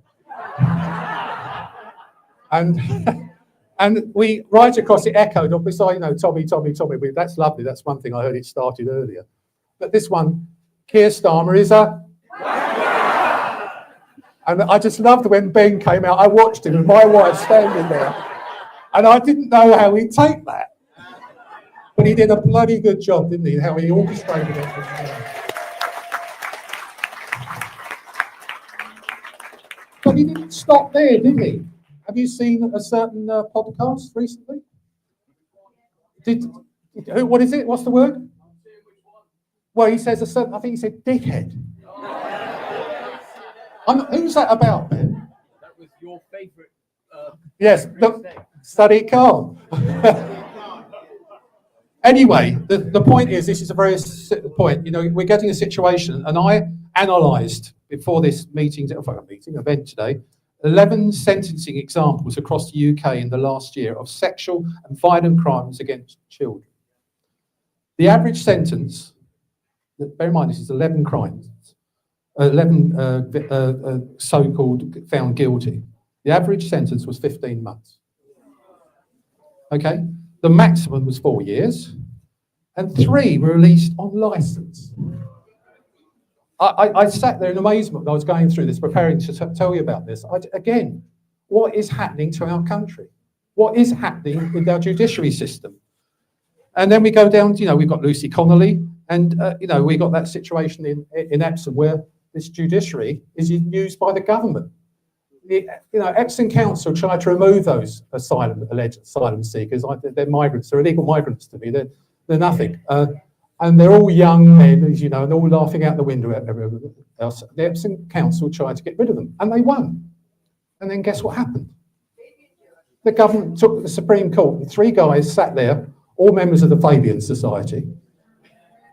And we, right across it echoed, obviously, Tommy, that's lovely, that's one thing I heard it started earlier. But this one, Keir Starmer is a... And I just loved when Ben came out, I watched him with my wife standing there, and I didn't know how he'd take that. But he did a bloody good job, didn't he? How he orchestrated it. But he didn't stop there, did he? Have you seen a certain podcast recently? What is it? What's the word? Well, he says I think he said dickhead. Who's that about, Ben? That was your favourite. Yes, study calm. Anyway, the point is, this is a very point. We're getting a situation, and I analysed before this event today, 11 sentencing examples across the UK in the last year of sexual and violent crimes against children. The average sentence, bear in mind this is 11 crimes, 11 so-called found guilty. The average sentence was 15 months. Okay? The maximum was 4 years, and 3 were released on licence. I sat there in amazement when I was going through this, preparing to tell you about this. Again, what is happening to our country? What is happening with our judiciary system? And then we go down to, we've got Lucy Connolly, and, we got that situation in Epsom where this judiciary is used by the government. Epsom Council tried to remove those alleged asylum seekers. They're migrants. They're illegal migrants to me. They're nothing. And they're all young men, as you know, and they're all laughing out the window at everyone else. The Epsom Council tried to get rid of them, and they won. And then guess what happened? The government took the Supreme Court, and 3 guys sat there, all members of the Fabian Society,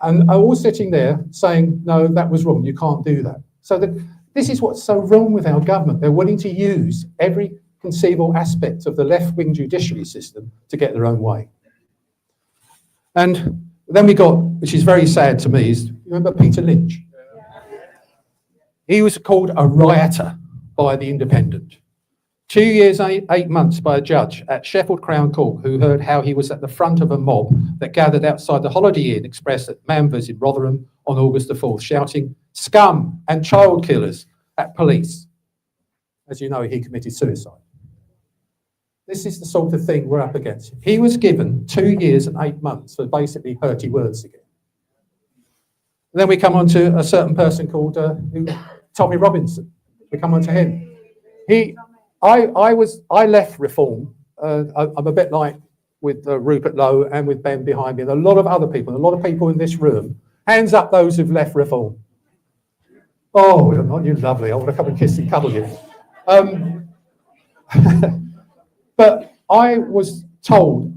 and are all sitting there saying, no, that was wrong, you can't do that. So this is what's so wrong with our government. They're willing to use every conceivable aspect of the left-wing judiciary system to get their own way. And then we got, which is very sad to me, is, you remember Peter Lynch? He was called a rioter by the Independent. 2 years, 8 months by a judge at Sheffield Crown Court who heard how he was at the front of a mob that gathered outside the Holiday Inn Express at Manvers in Rotherham on August the 4th, shouting "scum" and "child killers" at police. As you know, he committed suicide. This is the sort of thing we're up against. He was given 2 years and 8 months for basically hurty words again. And then we come on to a certain person called Tommy Robinson. We come on to him. I left Reform. I'm a bit like with Rupert Lowe and with Ben behind me, and a lot of other people, a lot of people in this room. Hands up those who've left Reform. Oh, aren't you lovely? I want to come and kiss and cuddle you. But I was told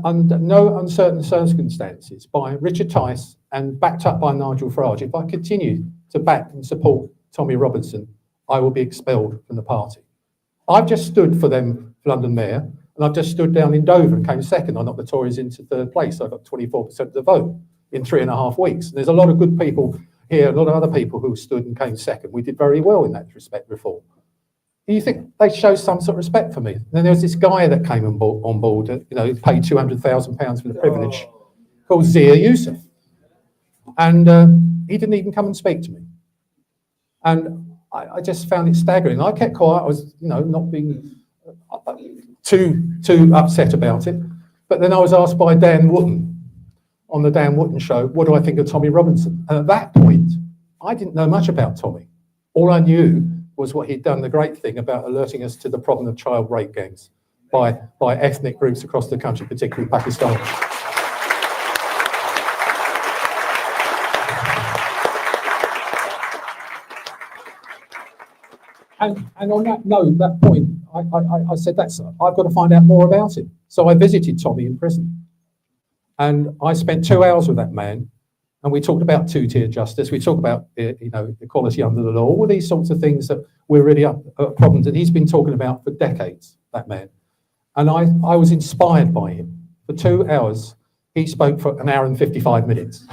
under no uncertain circumstances by Richard Tice and backed up by Nigel Farage, if I continue to back and support Tommy Robinson, I will be expelled from the party. I've just stood for them for London Mayor, and I've just stood down in Dover and came second. I knocked the Tories into third place. I got 24% of the vote in 3.5 weeks. And there's a lot of good people here, a lot of other people who stood and came second. We did very well in that respect, Reform. And you think they show some sort of respect for me. And then there was this guy that came on board, paid £200,000 for the privilege, called Zia Youssef. And he didn't even come and speak to me. And I just found it staggering. I kept quiet. I was, not being too upset about it. But then I was asked by Dan Wootton on the Dan Wootton show, what do I think of Tommy Robinson? And at that point, I didn't know much about Tommy. All I knew was what he'd done, the great thing about alerting us to the problem of child rape gangs by ethnic groups across the country, particularly Pakistan. And on that point, I said, I've got to find out more about it. So I visited Tommy in prison. And I spent 2 hours with that man, and we talked about two-tier justice. We talked about, equality under the law, all these sorts of things that we're really up problems that he's been talking about for decades, that man. And I was inspired by him. For 2 hours, he spoke for 1 hour and 55 minutes.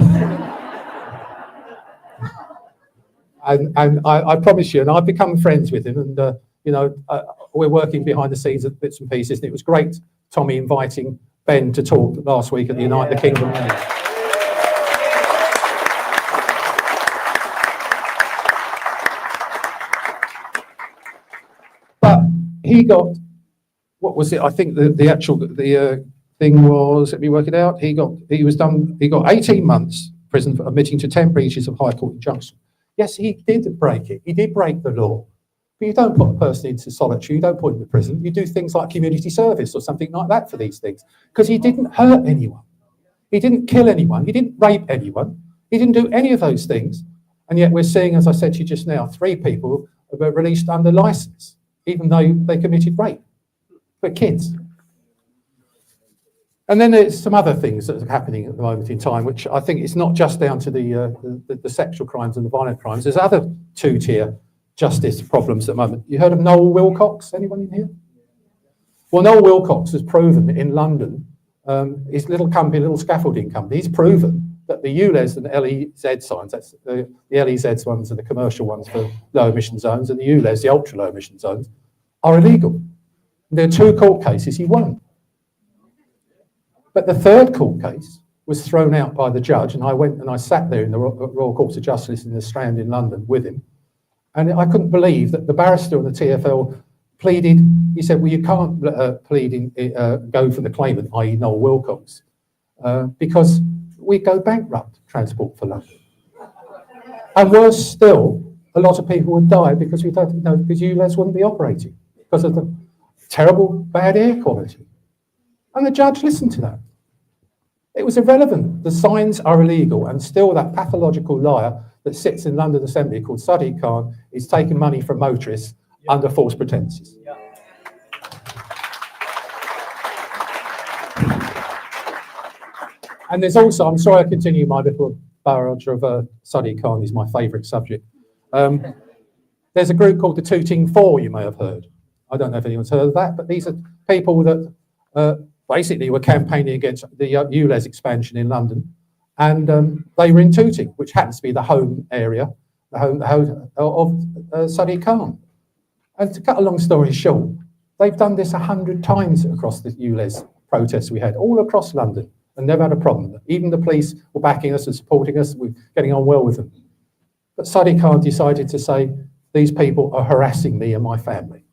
And I promise you, and I've become friends with him, and we're working behind the scenes at bits and pieces. And it was great, Tommy, inviting Ben to talk last week at the United Kingdom. But he got, what was it? I think the thing was, let me work it out. He got 18 months prison for admitting to 10 breaches of High Court injunction. Yes, he did break it. He did break the law. But you don't put a person into solitary, you don't put him in prison. You do things like community service or something like that for these things. Because he didn't hurt anyone. He didn't kill anyone. He didn't rape anyone. He didn't do any of those things. And yet we're seeing, as I said to you just now, 3 people were released under licence, even though they committed rape. But kids. And then there's some other things that are happening at the moment in time, which I think it's not just down to the sexual crimes and the violent crimes. There's other two-tier justice problems at the moment. You heard of Noel Wilcox? Anyone in here? Well, Noel Wilcox has proven in London, his little company, little scaffolding company, he's proven that the ULEZ and LEZ signs, that's the LEZ ones are the commercial ones for low emission zones, and the ULEZ, the ultra low emission zones, are illegal. There are 2 court cases he won. But the 3rd court case was thrown out by the judge, and I went and I sat there in the Royal Court of Justice in the Strand in London with him, and I couldn't believe that the barrister on the TfL pleaded. He said, well, you can't go for the claimant, i.e. Noel Wilcox, because we go bankrupt, Transport for London. And worse still, a lot of people would die because we don't know, because ULEZ wouldn't be operating because of the terrible bad air quality. And the judge listened to that. It was irrelevant. The signs are illegal, and still that pathological liar that sits in London Assembly called Sadiq Khan is taking money from motorists under false pretences. And there's also, I'm sorry I continue my little barrage of Sadiq Khan is my favourite subject. There's a group called the Tooting Four, you may have heard. I don't know if anyone's heard of that, but these are people that basically were campaigning against the ULEZ expansion in London, and they were in Tooting, which happens to be the home area, the home of Sadiq Khan. And to cut a long story short, they've done this 100 times across the ULEZ protests we had, all across London, and never had a problem. Even the police were backing us and supporting us. We're getting on well with them. But Sadiq Khan decided to say, these people are harassing me and my family.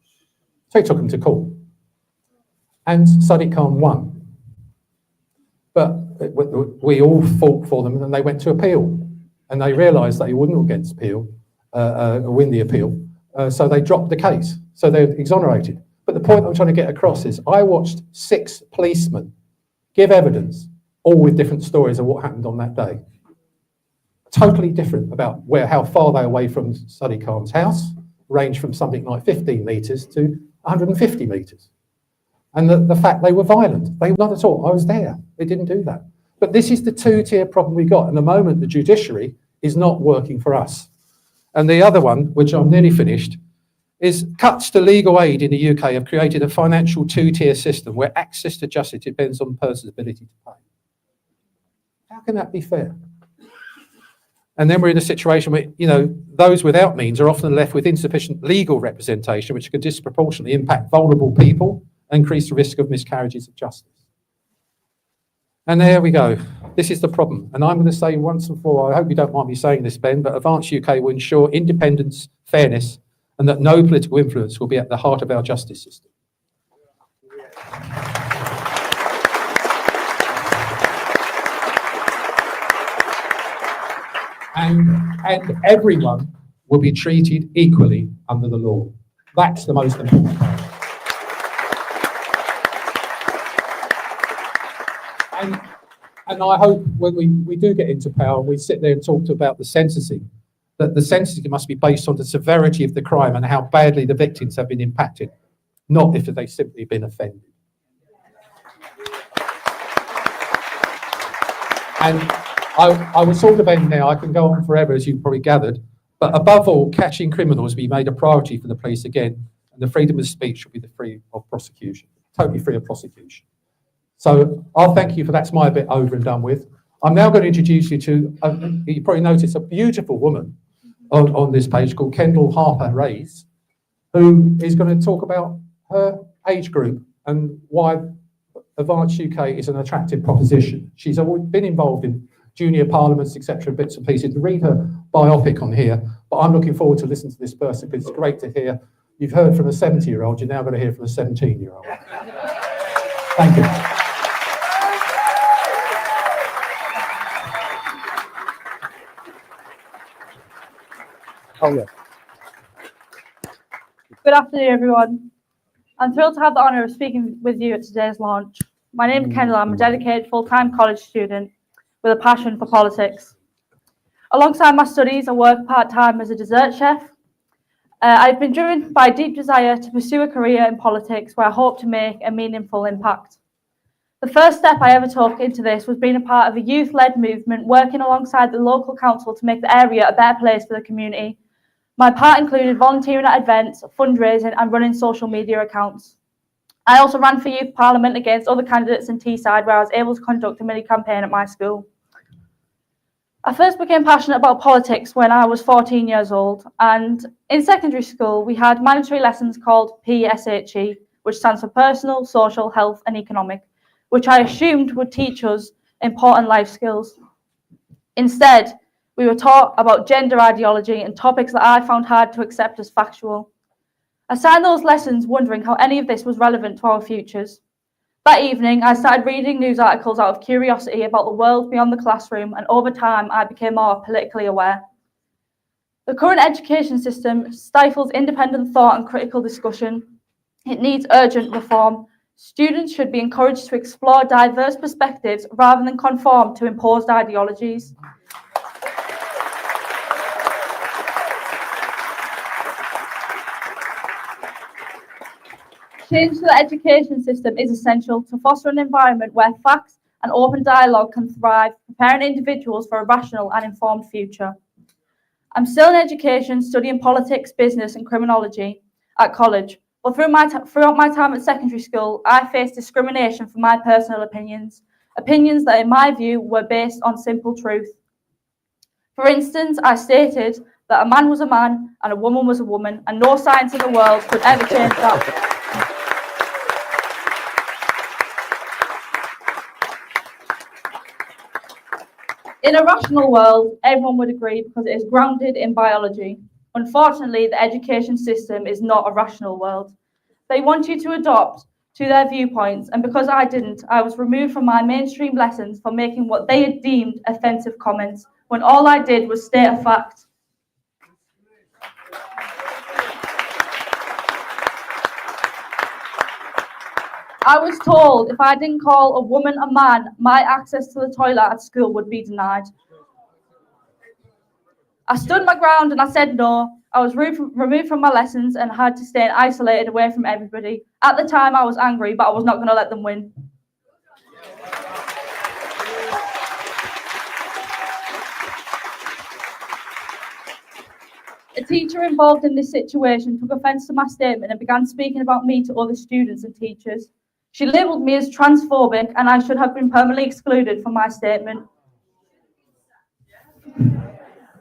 So he took them to court. And Sadiq Khan won. But we all fought for them, and they went to appeal. And they realised they wouldn't against appeal, win the appeal. So they dropped the case. So they're exonerated. But the point I'm trying to get across is I watched 6 policemen give evidence, all with different stories of what happened on that day. Totally different about how far they're away from Sadiq Khan's house, ranged from something like 15 metres to 150 metres. And the fact they were violent, they not at all. I was there. They didn't do that. But this is the 2-tier problem we got. And the moment the judiciary is not working for us. And the other one, which I'm nearly finished, is cuts to legal aid in the UK have created a financial 2-tier system where access to justice depends on the person's ability to pay. How can that be fair? And then we're in a situation where, those without means are often left with insufficient legal representation, which could disproportionately impact vulnerable people and increase the risk of miscarriages of justice. And there we go. This is the problem. And I'm going to say once and for all, I hope you don't mind me saying this, Ben, but Advance UK will ensure independence, fairness, and that no political influence will be at the heart of our justice system. And everyone will be treated equally under the law. That's the most important part. And I hope when we do get into power, we sit there and talk about the sentencing, that the sentencing must be based on the severity of the crime and how badly the victims have been impacted, not if they've simply been offended. And I will talk about it now. I can go on forever, as you've probably gathered. But above all, catching criminals will be made a priority for the police again, and the freedom of speech should be free of prosecution, totally free of prosecution. So I'll thank you for that's my bit over and done with. I'm now going to introduce you to, you probably noticed, a beautiful woman on this page called Kendall Harper Reyes, who is going to talk about her age group and why Advance UK is an attractive proposition. She's always been involved in junior parliaments, etc., bits and pieces. To read her biopic on here, but I'm looking forward to listening to this person because it's great to hear. You've heard from a 70-year-old, you're now going to hear from a 17-year-old. Thank you. Oh, yeah. Good afternoon, everyone. I'm thrilled to have the honour of speaking with you at today's launch. My name is Kendall. I'm a dedicated full-time college student with a passion for politics. Alongside my studies, I work part-time as a dessert chef. I've been driven by a deep desire to pursue a career in politics where I hope to make a meaningful impact. The first step I ever took into this was being a part of a youth-led movement working alongside the local council to make the area a better place for the community. My part included volunteering at events, fundraising and running social media accounts. I also ran for youth parliament against other candidates in Teesside, where I was able to conduct a mini campaign at my school. I first became passionate about politics when I was 14 years old, and in secondary school we had mandatory lessons called PSHE, which stands for Personal, Social, Health and Economic, which I assumed would teach us important life skills. Instead, we were taught about gender ideology and topics that I found hard to accept as factual. I signed those lessons wondering how any of this was relevant to our futures. That evening, I started reading news articles out of curiosity about the world beyond the classroom, and over time, I became more politically aware. The current education system stifles independent thought and critical discussion. It needs urgent reform. Students should be encouraged to explore diverse perspectives rather than conform to imposed ideologies. Change to the education system is essential to foster an environment where facts and open dialogue can thrive, preparing individuals for a rational and informed future. I'm still in education, studying politics, business and criminology at college, Well, throughout my time at secondary school, I faced discrimination for my personal opinions that in my view were based on simple truth. For instance, I stated that a man was a man and a woman was a woman, and no science in the world could ever change that. In a rational world, everyone would agree because it is grounded in biology. Unfortunately, the education system is not a rational world. They want you to adopt to their viewpoints, and because I didn't, I was removed from my mainstream lessons for making what they had deemed offensive comments, when all I did was state a fact. I was told if I didn't call a woman a man, my access to the toilet at school would be denied. I stood my ground and I said no. I was removed from my lessons and had to stay isolated away from everybody. At the time, I was angry, but I was not going to let them win. A teacher involved in this situation took offence to my statement and began speaking about me to other students and teachers. She labelled me as transphobic, and I should have been permanently excluded from my statement.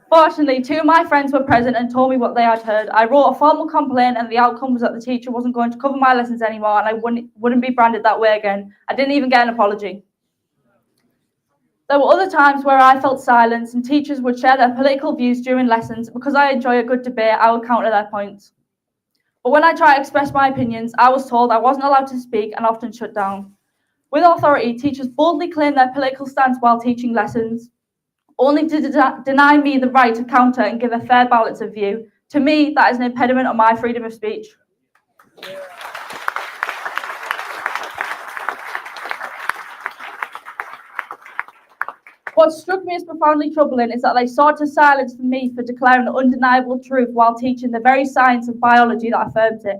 Fortunately, two of my friends were present and told me what they had heard. I wrote a formal complaint, and the outcome was that the teacher wasn't going to cover my lessons anymore, and I wouldn't be branded that way again. I didn't even get an apology. There were other times where I felt silence, and teachers would share their political views during lessons. Because I enjoy a good debate, I would counter their points. But when I tried to express my opinions, I was told I wasn't allowed to speak and often shut down. With authority, teachers boldly claim their political stance while teaching lessons, only to deny me the right to counter and give a fair balance of view. To me, that is an impediment on my freedom of speech. What struck me as profoundly troubling is that they sought to silence me for declaring the undeniable truth while teaching the very science of biology that affirms it.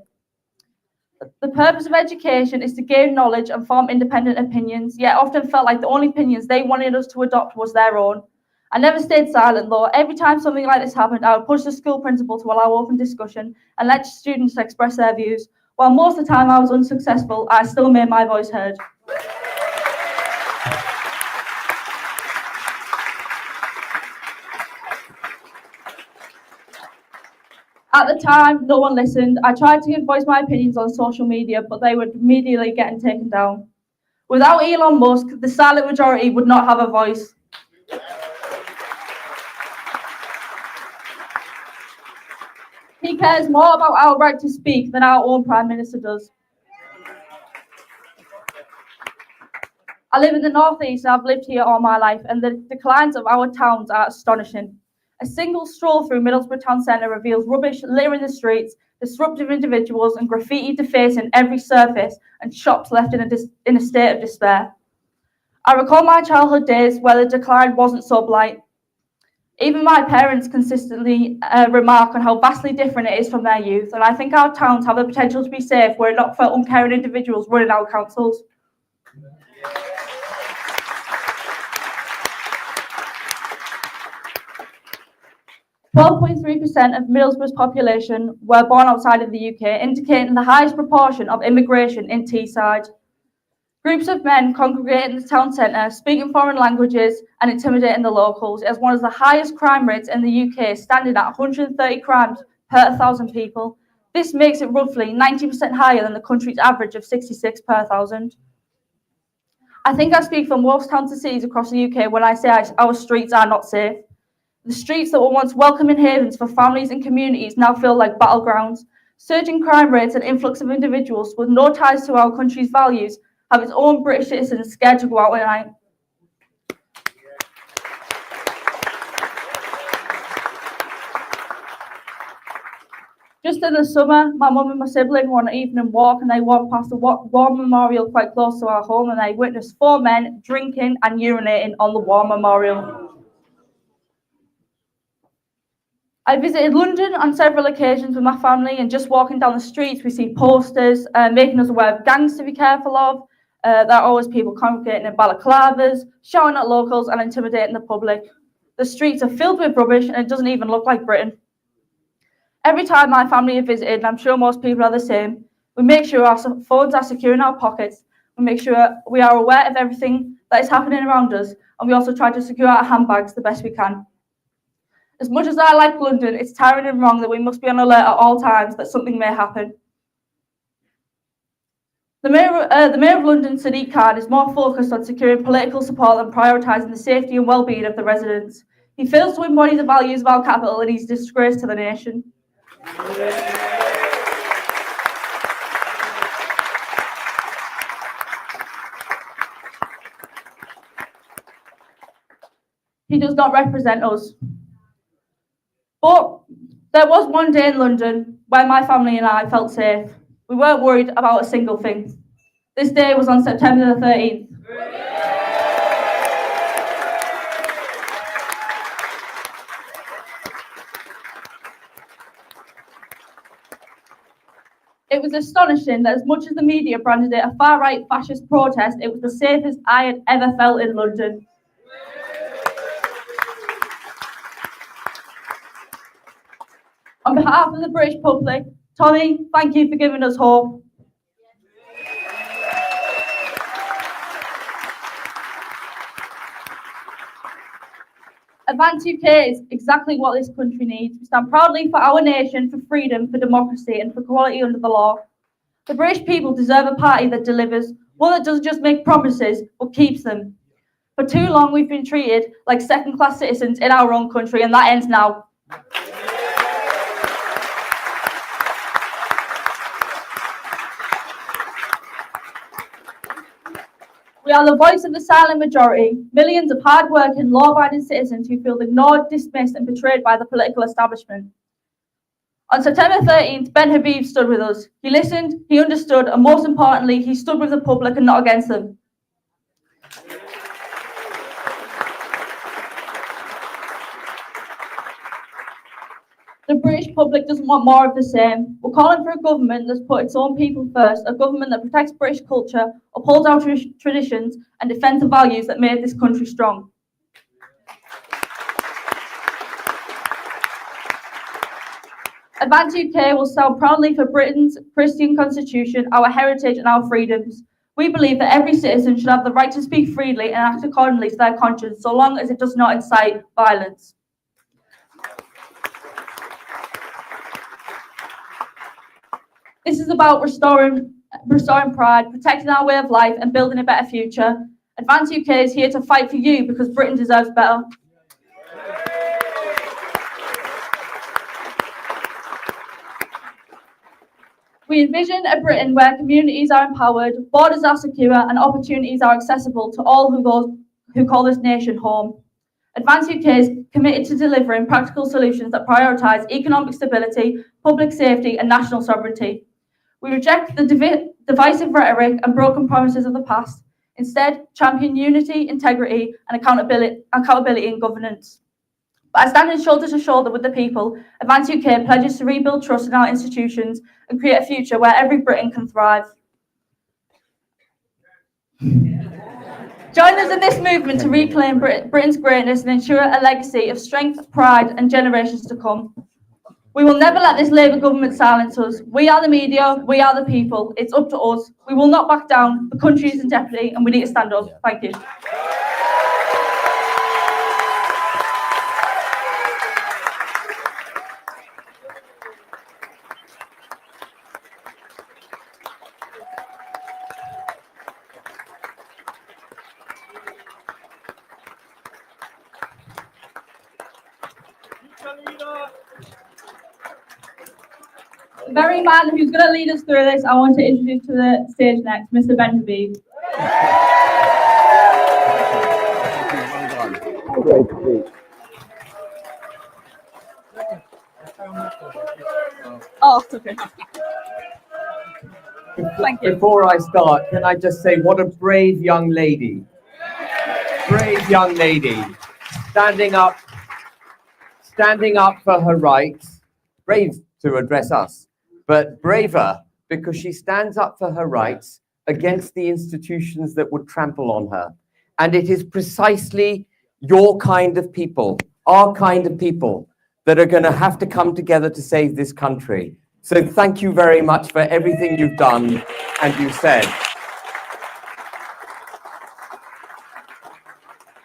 The purpose of education is to gain knowledge and form independent opinions, yet often felt like the only opinions they wanted us to adopt was their own. I never stayed silent though. Every time something like this happened, I would push the school principal to allow open discussion and let students express their views. While most of the time I was unsuccessful, I still made my voice heard. At the time, no one listened. I tried to voice my opinions on social media, but they were immediately getting taken down. Without Elon Musk, the silent majority would not have a voice. He cares more about our right to speak than our own Prime Minister does. I live in the Northeast and I've lived here all my life, and the declines of our towns are astonishing. A single stroll through Middlesbrough town centre reveals rubbish littering the streets, disruptive individuals and graffiti defacing every surface, and shops left in a state of despair. I recall my childhood days where the decline wasn't so blight. Even my parents consistently remark on how vastly different it is from their youth, and I think our towns have the potential to be safe were it not for uncaring individuals running our councils. 12.3% of Middlesbrough's population were born outside of the UK, indicating the highest proportion of immigration in Teesside. Groups of men congregate in the town centre, speaking foreign languages and intimidating the locals. It has one of the highest crime rates in the UK, standing at 130 crimes per 1,000 people. This makes it roughly 90% higher than the country's average of 66 per 1,000. I think I speak for most towns and cities across the UK when I say our streets are not safe. The streets that were once welcoming havens for families and communities now feel like battlegrounds. Surging crime rates and influx of individuals with no ties to our country's values have its own British citizens scared to go out at night. Just in the summer, my mum and my sibling were on an evening walk, and they walked past a war memorial quite close to our home, and they witnessed 4 men drinking and urinating on the war memorial. I visited London on several occasions with my family, and just walking down the streets, we see posters making us aware of gangs to be careful of. There are always people congregating in balaclavas, shouting at locals and intimidating the public. The streets are filled with rubbish, and it doesn't even look like Britain. Every time my family have visited, and I'm sure most people are the same, We make sure our phones are secure in our pockets. We make sure we are aware of everything that is happening around us, and we also try to secure our handbags the best we can. As much as I like London, it's tiring and wrong that we must be on alert at all times that something may happen. The Mayor of London, Sadiq Khan, is more focused on securing political support than prioritising the safety and well-being of the residents. He fails to embody the values of our capital, and he's a disgrace to the nation. He does not represent us. But there was one day in London where my family and I felt safe. We weren't worried about a single thing. This day was on September the 13th. It was astonishing that as much as the media branded it a far-right fascist protest, it was the safest I had ever felt in London. On behalf of the British public, Tommy, thank you for giving us hope. Advance UK is exactly what this country needs. We stand proudly for our nation, for freedom, for democracy and for equality under the law. The British people deserve a party that delivers, one that doesn't just make promises, but keeps them. For too long we've been treated like second-class citizens in our own country, and that ends now. We are the voice of the silent majority, millions of hard-working, law-abiding citizens who feel ignored, dismissed and betrayed by the political establishment. On September 13th, Ben Habib stood with us. He listened, he understood, and most importantly, he stood with the public and not against them. The British public doesn't want more of the same. We're calling for a government that's put its own people first, a government that protects British culture, upholds our traditions, and defends the values that made this country strong. Advance UK will stand proudly for Britain's Christian constitution, our heritage and our freedoms. We believe that every citizen should have the right to speak freely and act accordingly to their conscience, so long as it does not incite violence. This is about restoring pride, protecting our way of life and building a better future. Advance UK is here to fight for you because Britain deserves better. We envision a Britain where communities are empowered, borders are secure and opportunities are accessible to all who call this nation home. Advance UK is committed to delivering practical solutions that prioritise economic stability, public safety and national sovereignty. We reject the divisive rhetoric and broken promises of the past. Instead, champion unity, integrity and accountability in governance. By standing shoulder to shoulder with the people, Advance UK pledges to rebuild trust in our institutions and create a future where every Briton can thrive. Join us in this movement to reclaim Britain's greatness and ensure a legacy of strength, pride and generations to come. We will never let this Labour government silence us. We are the media, we are the people. It's up to us. We will not back down. The country is in jeopardy and we need to stand up. Thank you. The very man who's going to lead us through this, I want to introduce to the stage next, Mr. Ben Habib. Oh, okay. Thank you. Before I start, can I just say what a brave young lady. Brave young lady. Standing up for her rights. Brave to address us, but braver because she stands up for her rights against the institutions that would trample on her. And it is precisely your kind of people, our kind of people, that are going to have to come together to save this country. So thank you very much for everything you've done and you said.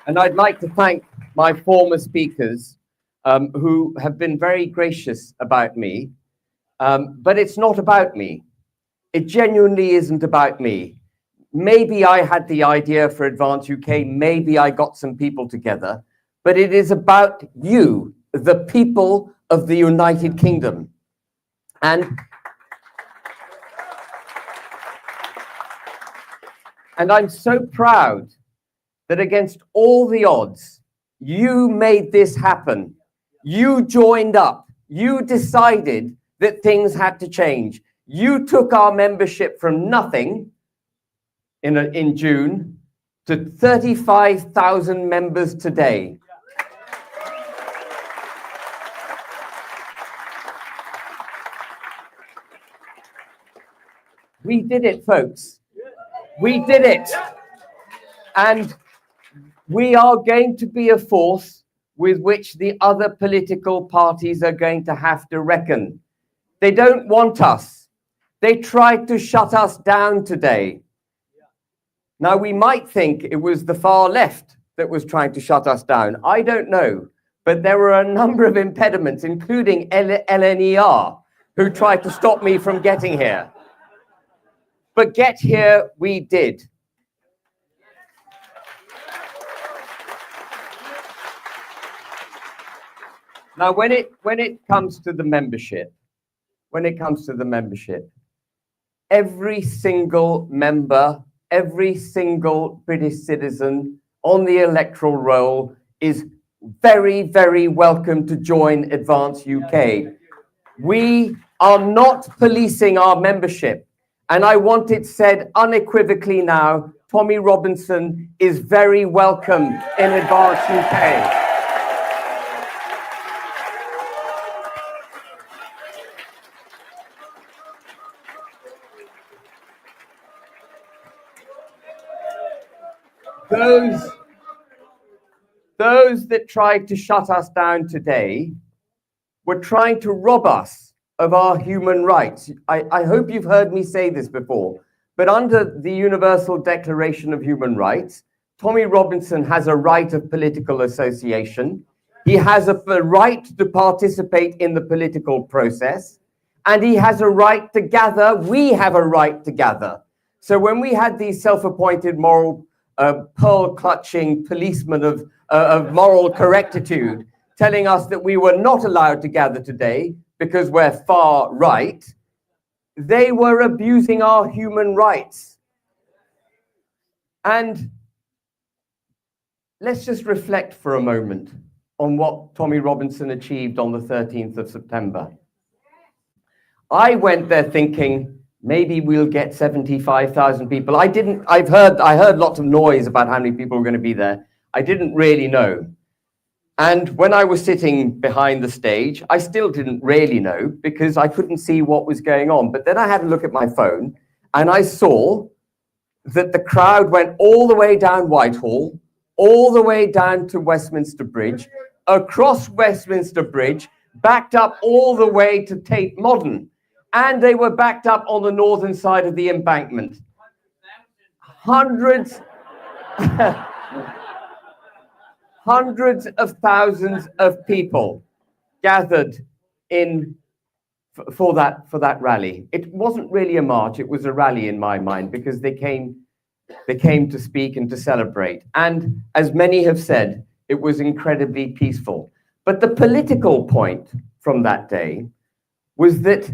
And I'd like to thank my former speakers who have been very gracious about me. But it's not about me. It genuinely isn't about me. Maybe I had the idea for Advance UK, maybe I got some people together, but it is about you, the people of the United Kingdom. And I'm so proud that against all the odds, you made this happen. You joined up. You decided that things had to change. You took our membership from nothing in June to 35,000 members today. We did it, folks. We did it. And we are going to be a force with which the other political parties are going to have to reckon. They don't want us. They tried to shut us down today. Now, we might think it was the far left that was trying to shut us down. I don't know. But there were a number of impediments, including LNER, who tried to stop me from getting here. But get here we did. Now, when it comes to the membership, every single member, every single British citizen on the electoral roll is very, very welcome to join Advance UK. We are not policing our membership. And I want it said unequivocally now, Tommy Robinson is very welcome in Advance UK. Those that tried to shut us down today were trying to rob us of our human rights. I hope you've heard me say this before, but under the Universal Declaration of Human Rights, Tommy Robinson has a right of political association. He has a right to participate in the political process, and he has a right to gather. We have a right to gather. So when we had these self-appointed moral pearl-clutching policemen of moral correctitude telling us that we were not allowed to gather today because we're far right, they were abusing our human rights. And let's just reflect for a moment on what Tommy Robinson achieved on the 13th of September. I went there thinking, maybe we'll get 75,000 people. I heard lots of noise about how many people were going to be there. I didn't really know. And when I was sitting behind the stage, I still didn't really know because I couldn't see what was going on. But then I had a look at my phone and I saw that the crowd went all the way down Whitehall, all the way down to Westminster Bridge, across Westminster Bridge, backed up all the way to Tate Modern. And they were backed up on the northern side of the embankment. Hundreds of thousands of people gathered in for that rally. It wasn't really a march, it was a rally in my mind, because they came to speak and to celebrate. And as many have said, it was incredibly peaceful. But the political point from that day was that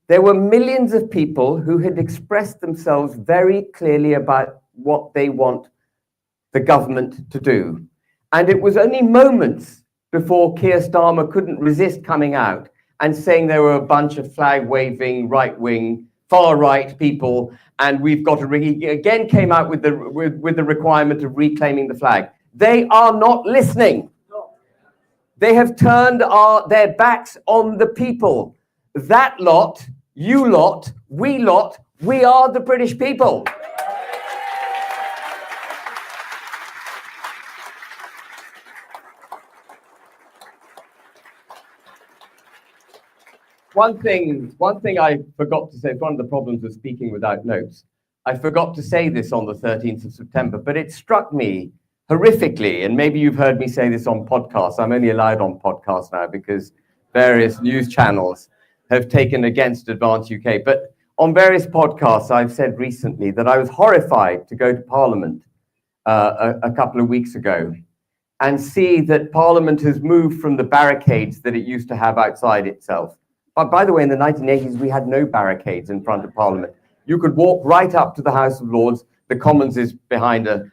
there were millions of people who had expressed themselves very clearly about what they want the government to do. And it was only moments before Keir Starmer couldn't resist coming out and saying there were a bunch of flag-waving, right-wing, far-right people, and we've got to... He again came out with the requirement of reclaiming the flag. They are not listening. They have turned their backs on the people. That lot, you lot, we are the British people. one thing I forgot to say, one of the problems of speaking without notes, I forgot to say this on the 13th of September, but it struck me horrifically, and maybe you've heard me say this on podcasts. I'm only allowed on podcasts now because various news channels have taken against Advance UK. But on various podcasts, I've said recently that I was horrified to go to Parliament a couple of weeks ago and see that Parliament has moved from the barricades that it used to have outside itself. But by the way, in the 1980s, we had no barricades in front of Parliament. You could walk right up to the House of Lords. The Commons is behind a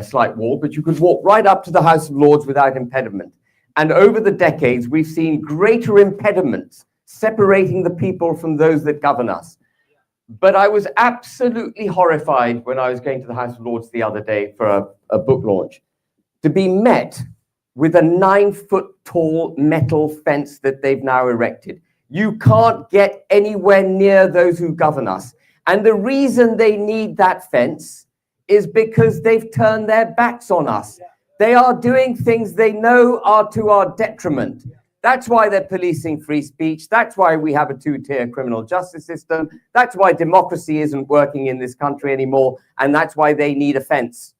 slight wall, but you could walk right up to the House of Lords without impediment. And over the decades, we've seen greater impediments separating the people from those that govern us. But I was absolutely horrified when I was going to the House of Lords the other day for a book launch to be met with a 9-foot-tall metal fence that they've now erected. You can't get anywhere near those who govern us. And the reason they need that fence is because they've turned their backs on us. They are doing things they know are to our detriment. That's why they're policing free speech. That's why we have a two-tier criminal justice system. That's why democracy isn't working in this country anymore. And that's why they need a fence.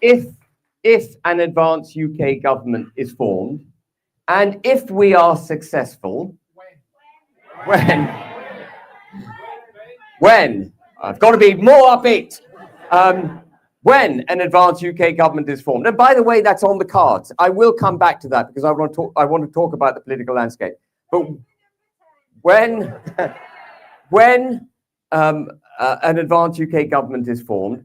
If an Advance UK government is formed, and if we are successful, when I've got to be more upbeat. When an Advance UK government is formed, and by the way, that's on the cards. I will come back to that because I want to talk about the political landscape. But when an Advance UK government is formed,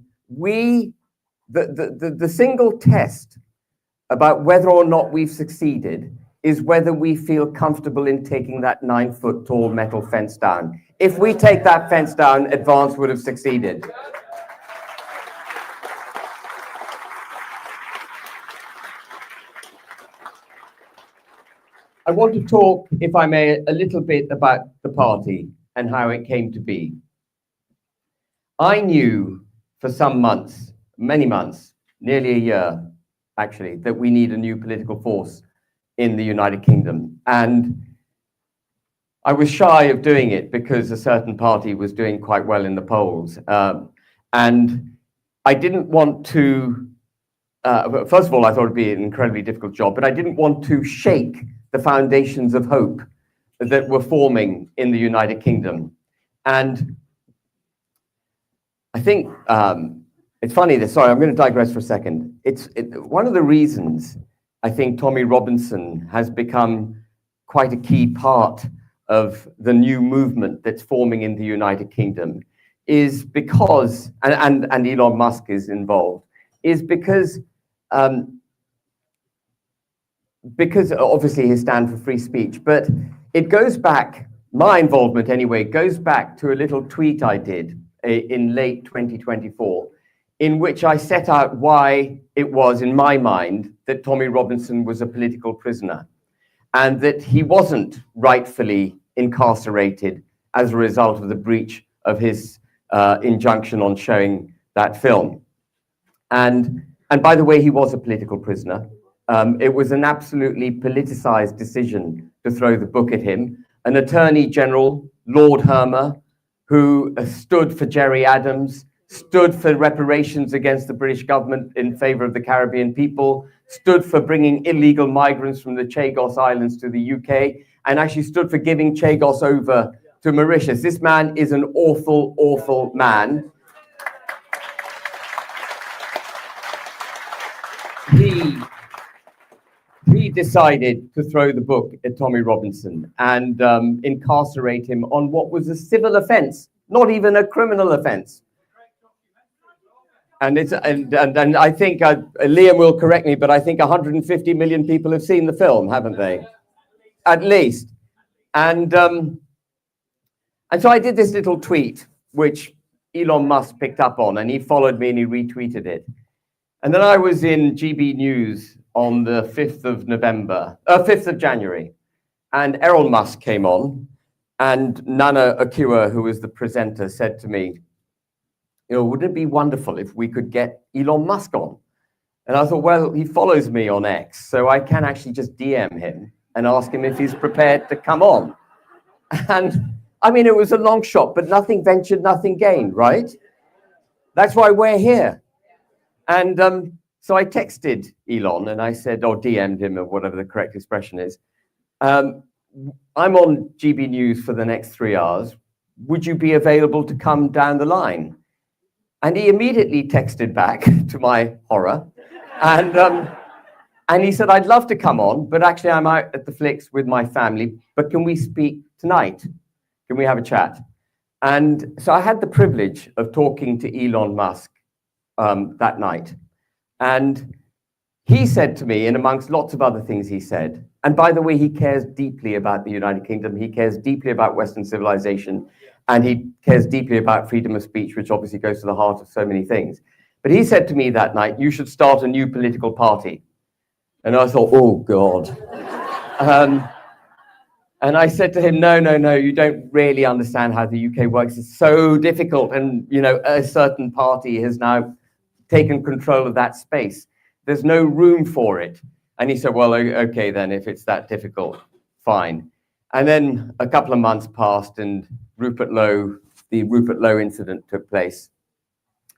the single test about whether or not we've succeeded is whether we feel comfortable in taking that 9-foot-tall metal fence down. If we take that fence down, Advance would have succeeded. I want to talk, if I may, a little bit about the party and how it came to be. I knew for some months, many months, nearly a year actually, that we need a new political force in the United Kingdom. And I was shy of doing it because a certain party was doing quite well in the polls. And I didn't want to, first of all, I thought it'd be an incredibly difficult job, but I didn't want to shake the foundations of hope that were forming in the United Kingdom. And I think, it's funny that, sorry, I'm going to digress for a second. One of the reasons I think Tommy Robinson has become quite a key part of the new movement that's forming in the United Kingdom is because, and Elon Musk is involved, is because obviously his stand for free speech, but it goes back, my involvement anyway, goes back to a little tweet I did in late 2024, in which I set out why it was, in my mind, that Tommy Robinson was a political prisoner and that he wasn't rightfully incarcerated as a result of the breach of his injunction on showing that film. And by the way, he was a political prisoner. It was an absolutely politicized decision to throw the book at him. An Attorney General, Lord Hermer, who stood for Gerry Adams, stood for reparations against the British government in favor of the Caribbean people, stood for bringing illegal migrants from the Chagos Islands to the UK, and actually stood for giving Chagos over to Mauritius. This man is an awful, awful man. He decided to throw the book at Tommy Robinson and incarcerate him on what was a civil offense, not even a criminal offense. And I think, Liam will correct me, but I think 150 million people have seen the film, haven't they? At least. And so I did this little tweet, which Elon Musk picked up on, and he followed me and he retweeted it. And then I was in GB News on the 5th of January, and Errol Musk came on, and Nana Akua, who was the presenter, said to me, wouldn't it be wonderful if we could get Elon Musk on? And I thought, well, he follows me on X, so I can actually just DM him and ask him if he's prepared to come on. And I mean, it was a long shot, but nothing ventured, nothing gained, right? That's why we're here. And so I texted Elon and I said, or DM'd him, or whatever the correct expression is. I'm on GB News for the next 3 hours. Would you be available to come down the line? And he immediately texted back, to my horror. And he said, I'd love to come on, but actually I'm out at the flicks with my family, but can we speak tonight? Can we have a chat? And so I had the privilege of talking to Elon Musk that night. And he said to me, and amongst lots of other things he said, and by the way, he cares deeply about the United Kingdom, he cares deeply about Western civilization, and he cares deeply about freedom of speech, which obviously goes to the heart of so many things. But he said to me that night, you should start a new political party. And I thought, oh, God. And I said to him, no, you don't really understand how the UK works. It's so difficult. And, a certain party has now taken control of that space. There's no room for it. And he said, well, okay, then, if it's that difficult, fine. And then a couple of months passed and the Rupert Lowe incident took place.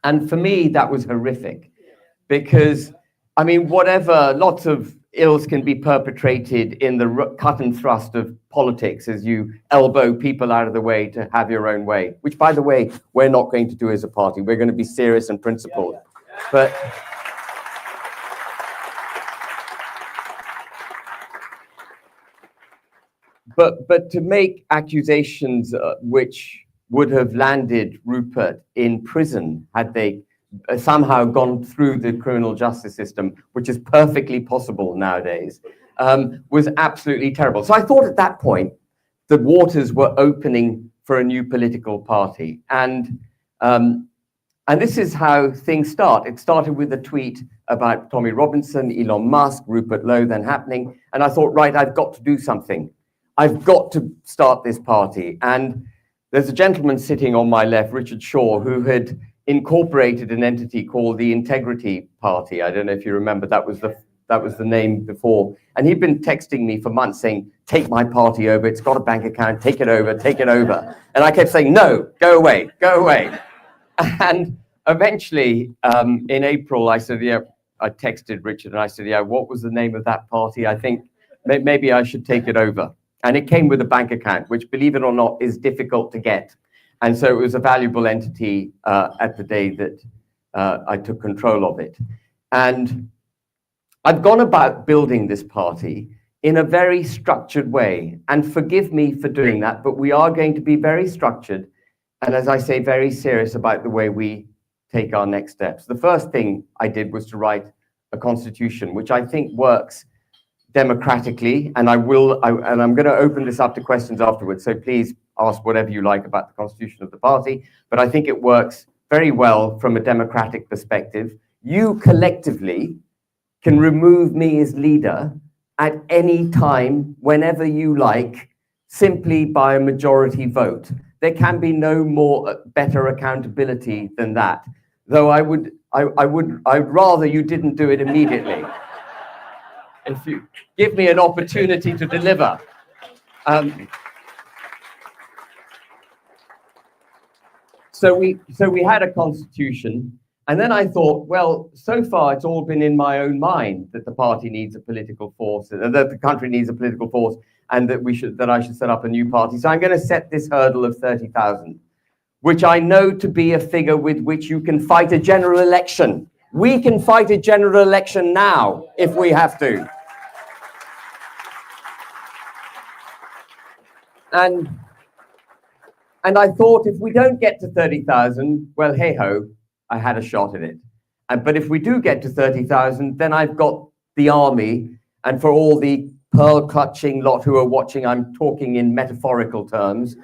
And for me, that was horrific because, I mean, lots of ills can be perpetrated in the cut and thrust of politics as you elbow people out of the way to have your own way, which, by the way, we're not going to do as a party. We're going to be serious and principled. But to make accusations which would have landed Rupert in prison had they somehow gone through the criminal justice system, which is perfectly possible nowadays, was absolutely terrible. So I thought at that point the waters were opening for a new political party. And this is how things start. It started with a tweet about Tommy Robinson, Elon Musk, Rupert Lowe then happening. And I thought, right, I've got to do something. I've got to start this party. And there's a gentleman sitting on my left, Richard Shaw, who had incorporated an entity called the Integrity Party. I don't know if you remember, that was the name before. And he'd been texting me for months saying, take my party over, it's got a bank account, take it over, take it over. And I kept saying, no, go away, go away. And eventually, in April, I said, yeah, I texted Richard and I said, yeah, what was the name of that party? I think maybe I should take it over. And it came with a bank account, which, believe it or not, is difficult to get. And so it was a valuable entity at the day that I took control of it. And I've gone about building this party in a very structured way. And forgive me for doing that, but we are going to be very structured. And as I say, very serious about the way we take our next steps. The first thing I did was to write a constitution, which I think works democratically, and I'm going to open this up to questions afterwards, so please ask whatever you like about the constitution of the party, but I think it works very well from a democratic perspective. You collectively can remove me as leader at any time, whenever you like, simply by a majority vote. There can be no better accountability than that, though I'd rather you didn't do it immediately. If you give me an opportunity to deliver. So we had a constitution, and then I thought, well, so far it's all been in my own mind that the party needs a political force, that the country needs a political force, and that I should set up a new party. So I'm going to set this hurdle of 30,000, which I know to be a figure with which you can fight a general election. We can fight a general election now, if we have to. And I thought, if we don't get to 30,000, well, hey-ho, I had a shot at it. But if we do get to 30,000, then I've got the army, and for all the pearl-clutching lot who are watching, I'm talking in metaphorical terms,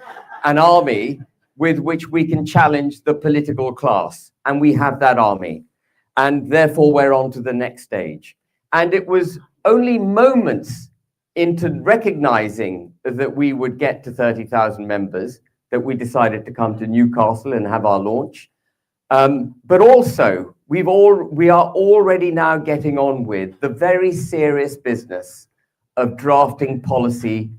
an army with which we can challenge the political class. And we have that army. And therefore, we're on to the next stage. And it was only moments into recognizing that we would get to 30,000 members that we decided to come to Newcastle and have our launch. But also, we are already now getting on with the very serious business of drafting policy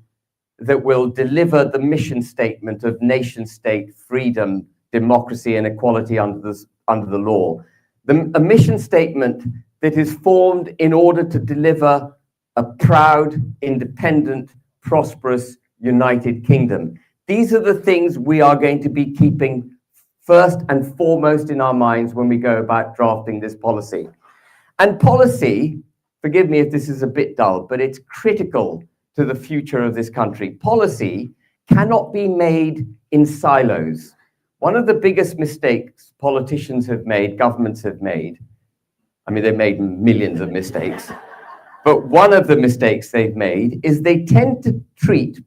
that will deliver the mission statement of nation state, freedom, democracy, and equality under the law. A mission statement that is formed in order to deliver a proud, independent, prosperous, united kingdom. These are the things we are going to be keeping first and foremost in our minds when we go about drafting this policy. And policy, forgive me if this is a bit dull, but it's critical to the future of this country. Policy cannot be made in silos. One of the biggest mistakes politicians have made, governments have made, I mean, they've made millions of mistakes, but one of the mistakes they've made is they tend to treat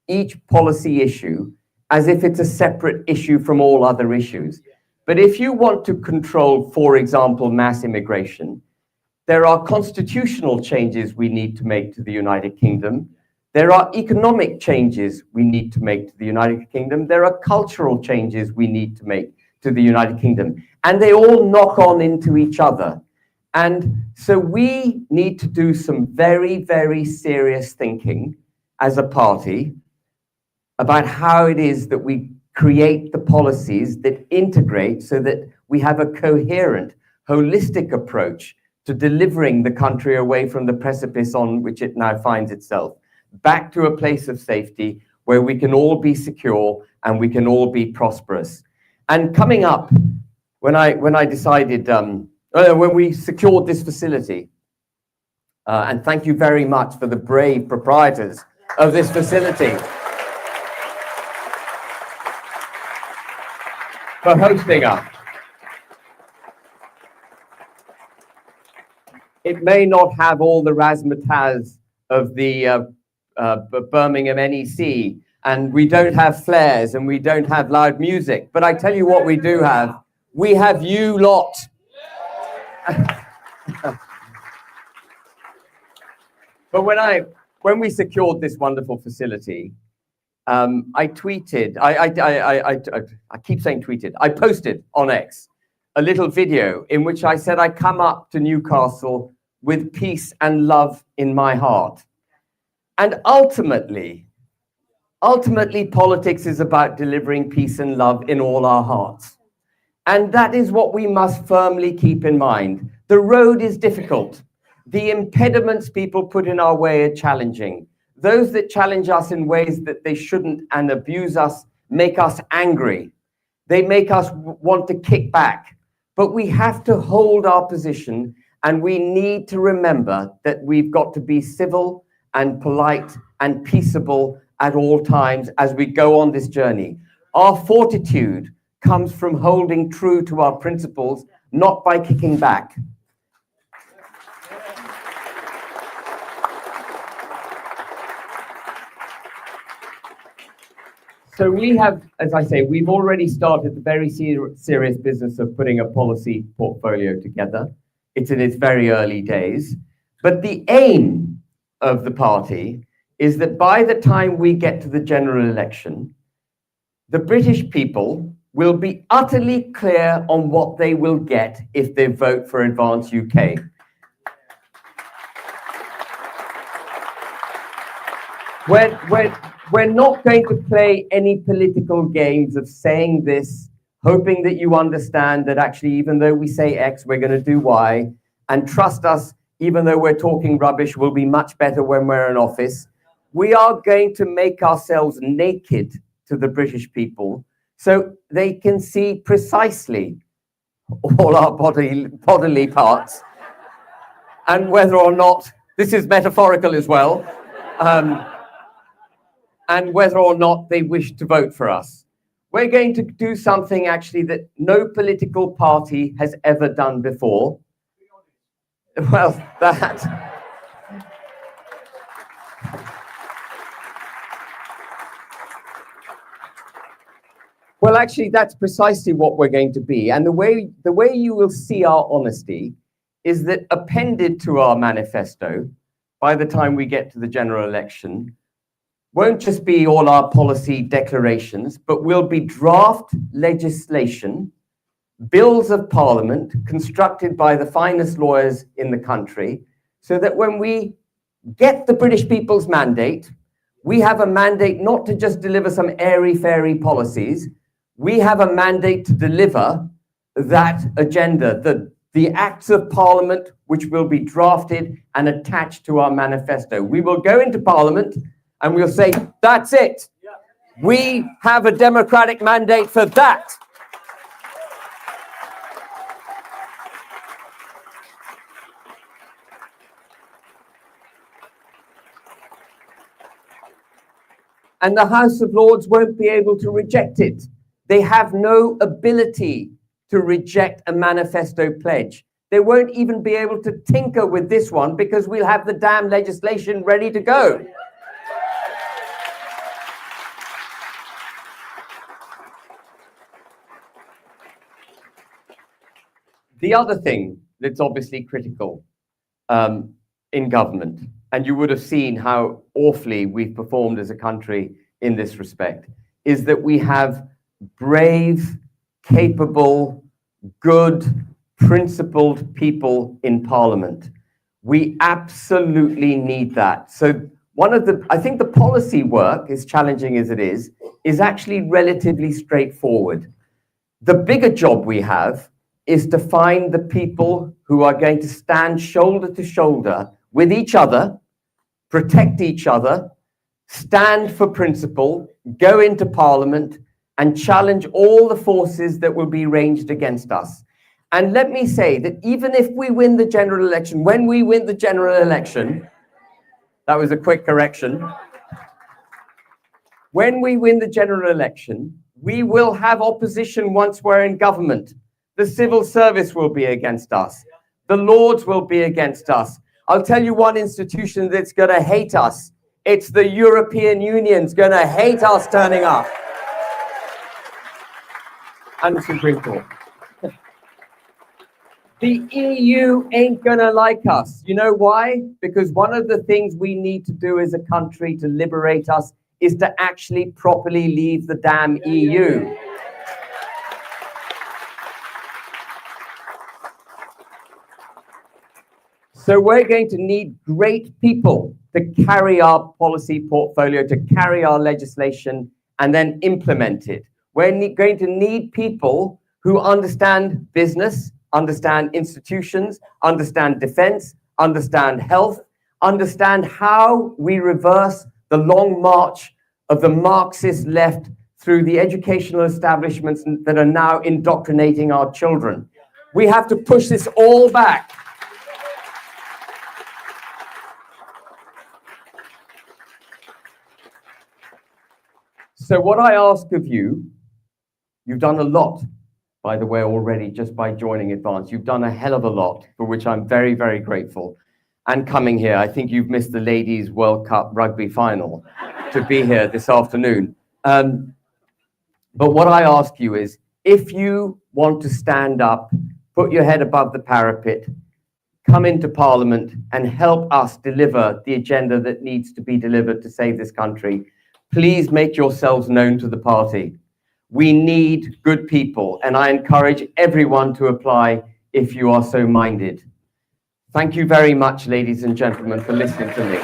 each policy issue as if it's a separate issue from all other issues. But if you want to control, for example, mass immigration, there are constitutional changes we need to make to the United Kingdom. There are economic changes we need to make to the United Kingdom. There are cultural changes we need to make to the United Kingdom. And they all knock on into each other. And so we need to do some very, very serious thinking as a party about how it is that we create the policies that integrate so that we have a coherent, holistic approach to delivering the country away from the precipice on which it now finds itself, back to a place of safety where we can all be secure and we can all be prosperous. And coming up, when I decided, when we secured this facility, and thank you very much for the brave proprietors of this facility for hosting us. It may not have all the razzmatazz of the Birmingham NEC, and we don't have flares and we don't have loud music, but I tell you what we do have. We have you lot. But when we secured this wonderful facility, I tweeted, I keep saying tweeted, I posted on X a little video in which I said I come up to Newcastle with peace and love in my heart. And ultimately, politics is about delivering peace and love in all our hearts. And that is what we must firmly keep in mind. The road is difficult. The impediments people put in our way are challenging. Those that challenge us in ways that they shouldn't and abuse us make us angry. They make us want to kick back. But we have to hold our position, and we need to remember that we've got to be civil and polite and peaceable at all times as we go on this journey. Our fortitude comes from holding true to our principles, not by kicking back. So we have, as I say, we've already started the very serious business of putting a policy portfolio together. It's in its very early days. But the aim of the party is that by the time we get to the general election, the British people will be utterly clear on what they will get if they vote for Advance UK. We're not going to play any political games of saying this, hoping that you understand that actually, even though we say X, we're going to do Y, and trust us, even though we're talking rubbish, we'll be much better when we're in office. We are going to make ourselves naked to the British people so they can see precisely all our bodily parts, and whether or not, this is metaphorical as well, and whether or not they wish to vote for us. We're going to do something actually that no political party has ever done before. Well, that... Well, actually, that's precisely what we're going to be. And the way you will see our honesty is that appended to our manifesto, by the time we get to the general election, won't just be all our policy declarations, but will be draft legislation bills of parliament constructed by the finest lawyers in the country, so that when we get the British people's mandate, we have a mandate not to just deliver some airy-fairy policies. We have a mandate to deliver that agenda, the acts of parliament which will be drafted and attached to our manifesto. We will go into parliament and we'll say, that's it. We have a democratic mandate for that. And the House of Lords won't be able to reject it. They have no ability to reject a manifesto pledge. They won't even be able to tinker with this one because we'll have the damn legislation ready to go. The other thing that's obviously critical in government, and you would have seen how awfully we've performed as a country in this respect, is that we have brave, capable, good, principled people in Parliament. We absolutely need that. So I think the policy work, as challenging as it is actually relatively straightforward. The bigger job we have is to find the people who are going to stand shoulder to shoulder with each other, protect each other, stand for principle, go into Parliament and challenge all the forces that will be ranged against us. And let me say that even if we win the general election, when we win the general election, that was a quick correction. When we win the general election, we will have opposition once we're in government. The civil service will be against us. The Lords will be against us. I'll tell you one institution that's going to hate us. It's the European Union's going to hate us turning up. And the Supreme Court. The EU ain't going to like us. You know why? Because one of the things we need to do as a country to liberate us is to actually properly leave the damn EU. So we're going to need great people to carry our policy portfolio, to carry our legislation, and then implement it. We're going to need people who understand business, understand institutions, understand defense, understand health, understand how we reverse the long march of the Marxist left through the educational establishments that are now indoctrinating our children. We have to push this all back. So what I ask of you, you've done a lot, by the way, already, just by joining Advance. You've done a hell of a lot, for which I'm very, very grateful. And coming here, I think you've missed the Ladies World Cup rugby final to be here this afternoon. But what I ask you is, if you want to stand up, put your head above the parapet, come into Parliament and help us deliver the agenda that needs to be delivered to save this country, please make yourselves known to the party. We need good people, and I encourage everyone to apply if you are so minded. Thank you very much, ladies and gentlemen, for listening to me.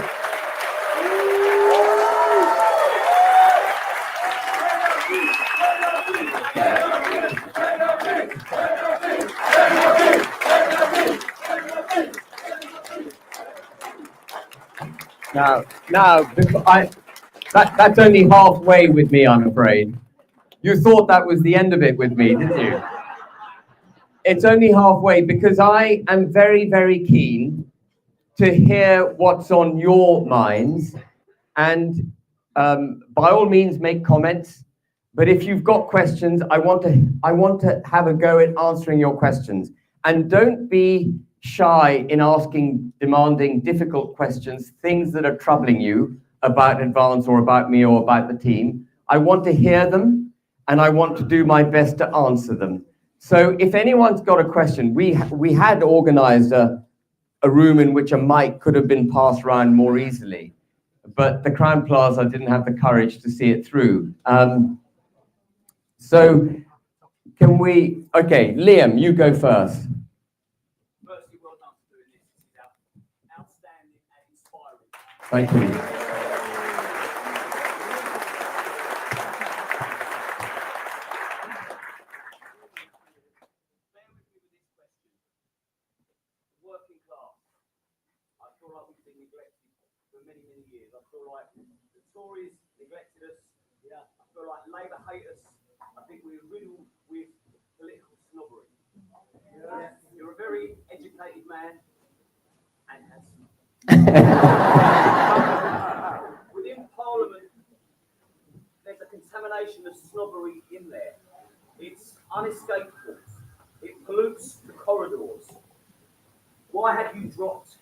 That's only halfway with me, I'm afraid. You thought that was the end of it with me, didn't you? It's only halfway because I am very, very keen to hear what's on your minds. And by all means, make comments. But if you've got questions, I want to have a go at answering your questions. And don't be shy in asking demanding, difficult questions, things that are troubling you about Advance or about me or about the team. I want to hear them, and I want to do my best to answer them. So if anyone's got a question, we had organized a room in which a mic could have been passed around more easily, but the Crown Plaza didn't have the courage to see it through. So Can we? Okay, Liam, you go first. Firstly, well done for doing this. It's outstanding and inspiring. Thank you. Working class. I feel like we've been neglected for many, many years. I feel like the Tories neglected us. Yeah. I feel like Labour hate us. I think we're riddled with political snobbery. Yeah. You're a very educated man and handsome. Within Parliament, there's a contamination of snobbery in there. It's unescapable. It pollutes the corridors. Why have you dropped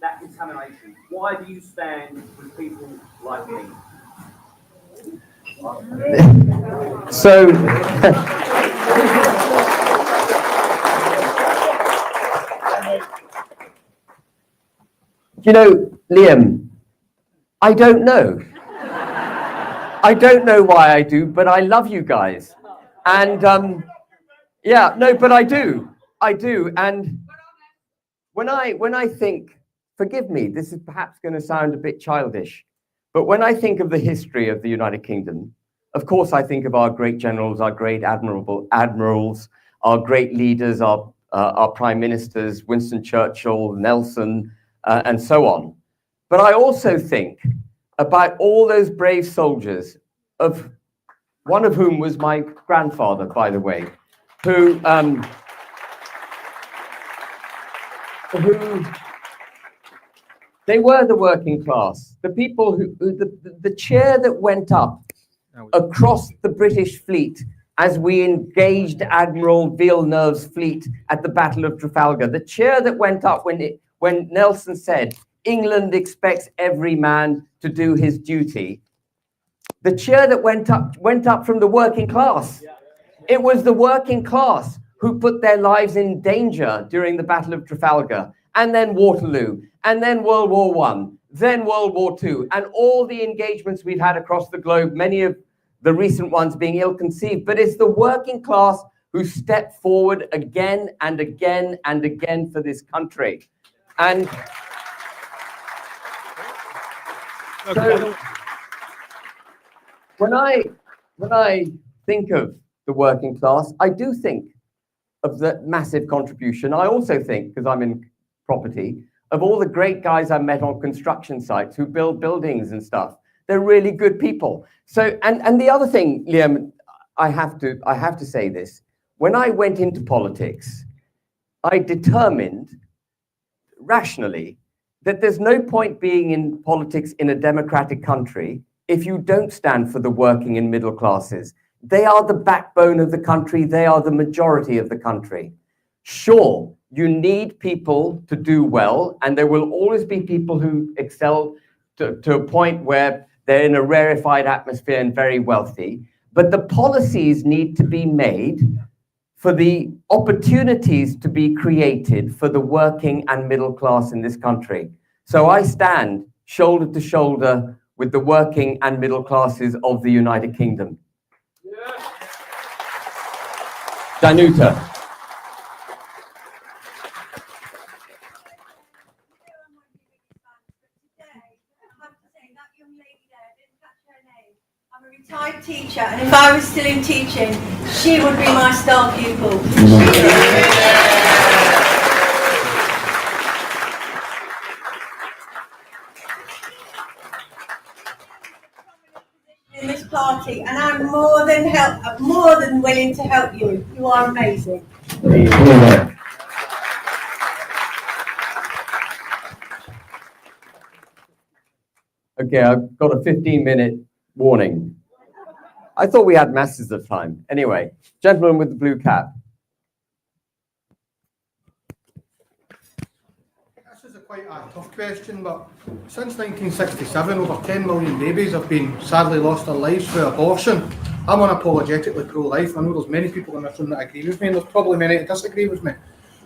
that contamination? Why do you stand with people like me? So, you know, Liam, I don't know. I don't know why I do, but I love you guys. And yeah, no, but I do. I do. And when I think, forgive me, this is perhaps going to sound a bit childish, but when I think of the history of the United Kingdom, of course I think of our great generals, our great admirals, our great leaders, our prime ministers, Winston Churchill, Nelson, and so on. But I also think about all those brave soldiers, of one of whom was my grandfather, by the way, who they were the working class, the people who the cheer that went up across the British fleet as we engaged Admiral Villeneuve's fleet at the Battle of Trafalgar, the cheer that went up when Nelson said, "England expects every man to do his duty," the cheer that went up from the working class. It was the working class who put their lives in danger during the Battle of Trafalgar, and then Waterloo, and then World War I, then World War II, and all the engagements we've had across the globe, many of the recent ones being ill-conceived. But it's the working class who stepped forward again and again and again for this country. And so when I think of the working class, I do think of the massive contribution. I also think, because I'm in property, of all the great guys I met on construction sites who build buildings and stuff. They're really good people. So, and the other thing, Liam, I have to say this. When I went into politics, I determined rationally that there's no point being in politics in a democratic country if you don't stand for the working and middle classes. They are the backbone of the country. They are the majority of the country. Sure, you need people to do well, and there will always be people who excel to a point where they're in a rarefied atmosphere and very wealthy. But the policies need to be made for the opportunities to be created for the working and middle class in this country. So I stand shoulder to shoulder with the working and middle classes of the United Kingdom. Danuta. I'm a retired teacher, and if I was still in teaching, she would be my star pupil. In this party, and I'm more than willing to help you. You are amazing. Okay, I've got a 15-minute warning. I thought we had masses of time. Anyway, gentleman with the blue cap. This is quite a tough question, but since 1967, over 10 million babies have been sadly lost their lives through abortion. I'm unapologetically pro-life. I know there's many people in this room that agree with me, and there's probably many that disagree with me.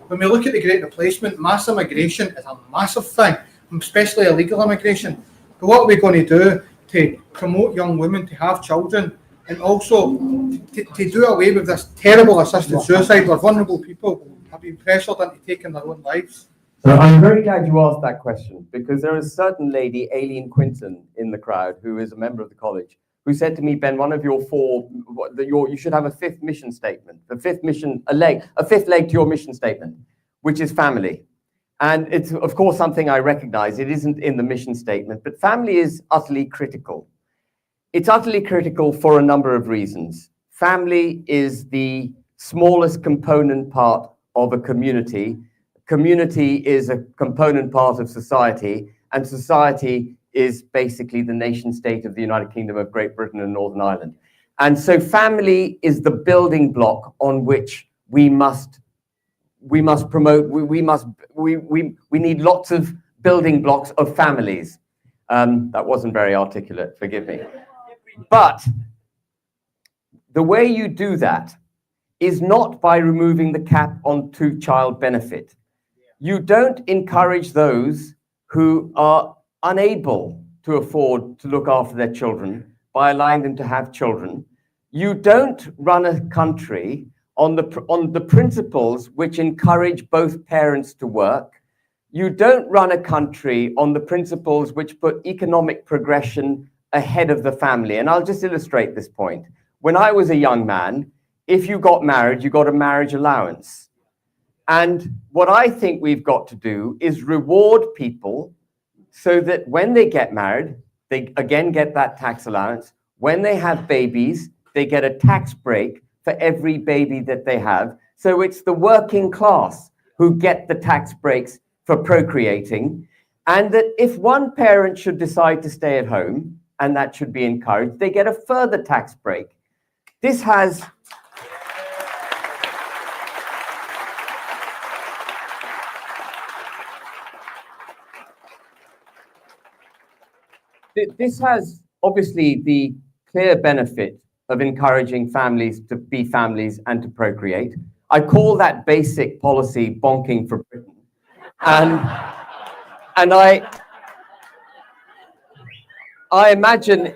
When we look at the Great Replacement, mass immigration is a massive thing, especially illegal immigration. But what are we going to do to promote young women to have children And also, to do away with this terrible assisted suicide where vulnerable people have been pressured into taking their own lives. So I'm very glad you asked that question, because there is a certain lady, Aileen Quinton, in the crowd, who is a member of the college, who said to me, Ben, one of your you should have a fifth mission statement, a fifth leg to your mission statement, which is family. And it's, of course, something I recognize. It isn't in the mission statement, but family is utterly critical. It's utterly critical for a number of reasons. Family is the smallest component part of a community. Community is a component part of society, and society is basically the nation state of the United Kingdom of Great Britain and Northern Ireland. And so family is the building block on which we promote, we need lots of building blocks of families. That wasn't very articulate, forgive me. But the way you do that is not by removing the cap on two-child benefit. You don't encourage those who are unable to afford to look after their children by allowing them to have children. You don't run a country on the principles which encourage both parents to work. You don't run a country on the principles which put economic progression ahead of the family. And I'll just illustrate this point. When I was a young man, if you got married, you got a marriage allowance. And what I think we've got to do is reward people so that when they get married, they again get that tax allowance. When they have babies, they get a tax break for every baby that they have. So it's the working class who get the tax breaks for procreating. And that if one parent should decide to stay at home, and that should be encouraged, they get a further tax break. This has obviously the clear benefit of encouraging families to be families and to procreate. I call that basic policy bonking for Britain. And I imagine,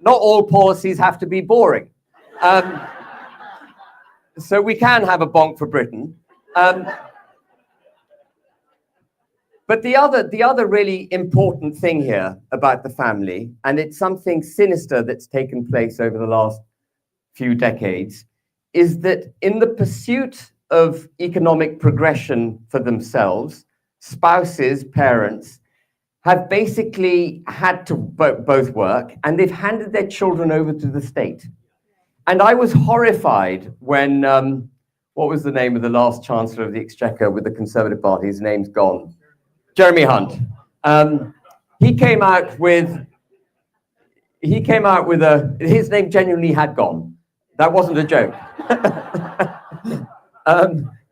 not all policies have to be boring. So we can have a bonk for Britain. But the other really important thing here about the family, and it's something sinister that's taken place over the last few decades, is that in the pursuit of economic progression for themselves, spouses, parents, have basically had to both work, and they've handed their children over to the state. And I was horrified when, what was the name of the last Chancellor of the Exchequer with the Conservative Party? His name's gone. Jeremy Hunt. He came out with his name genuinely had gone. That wasn't a joke.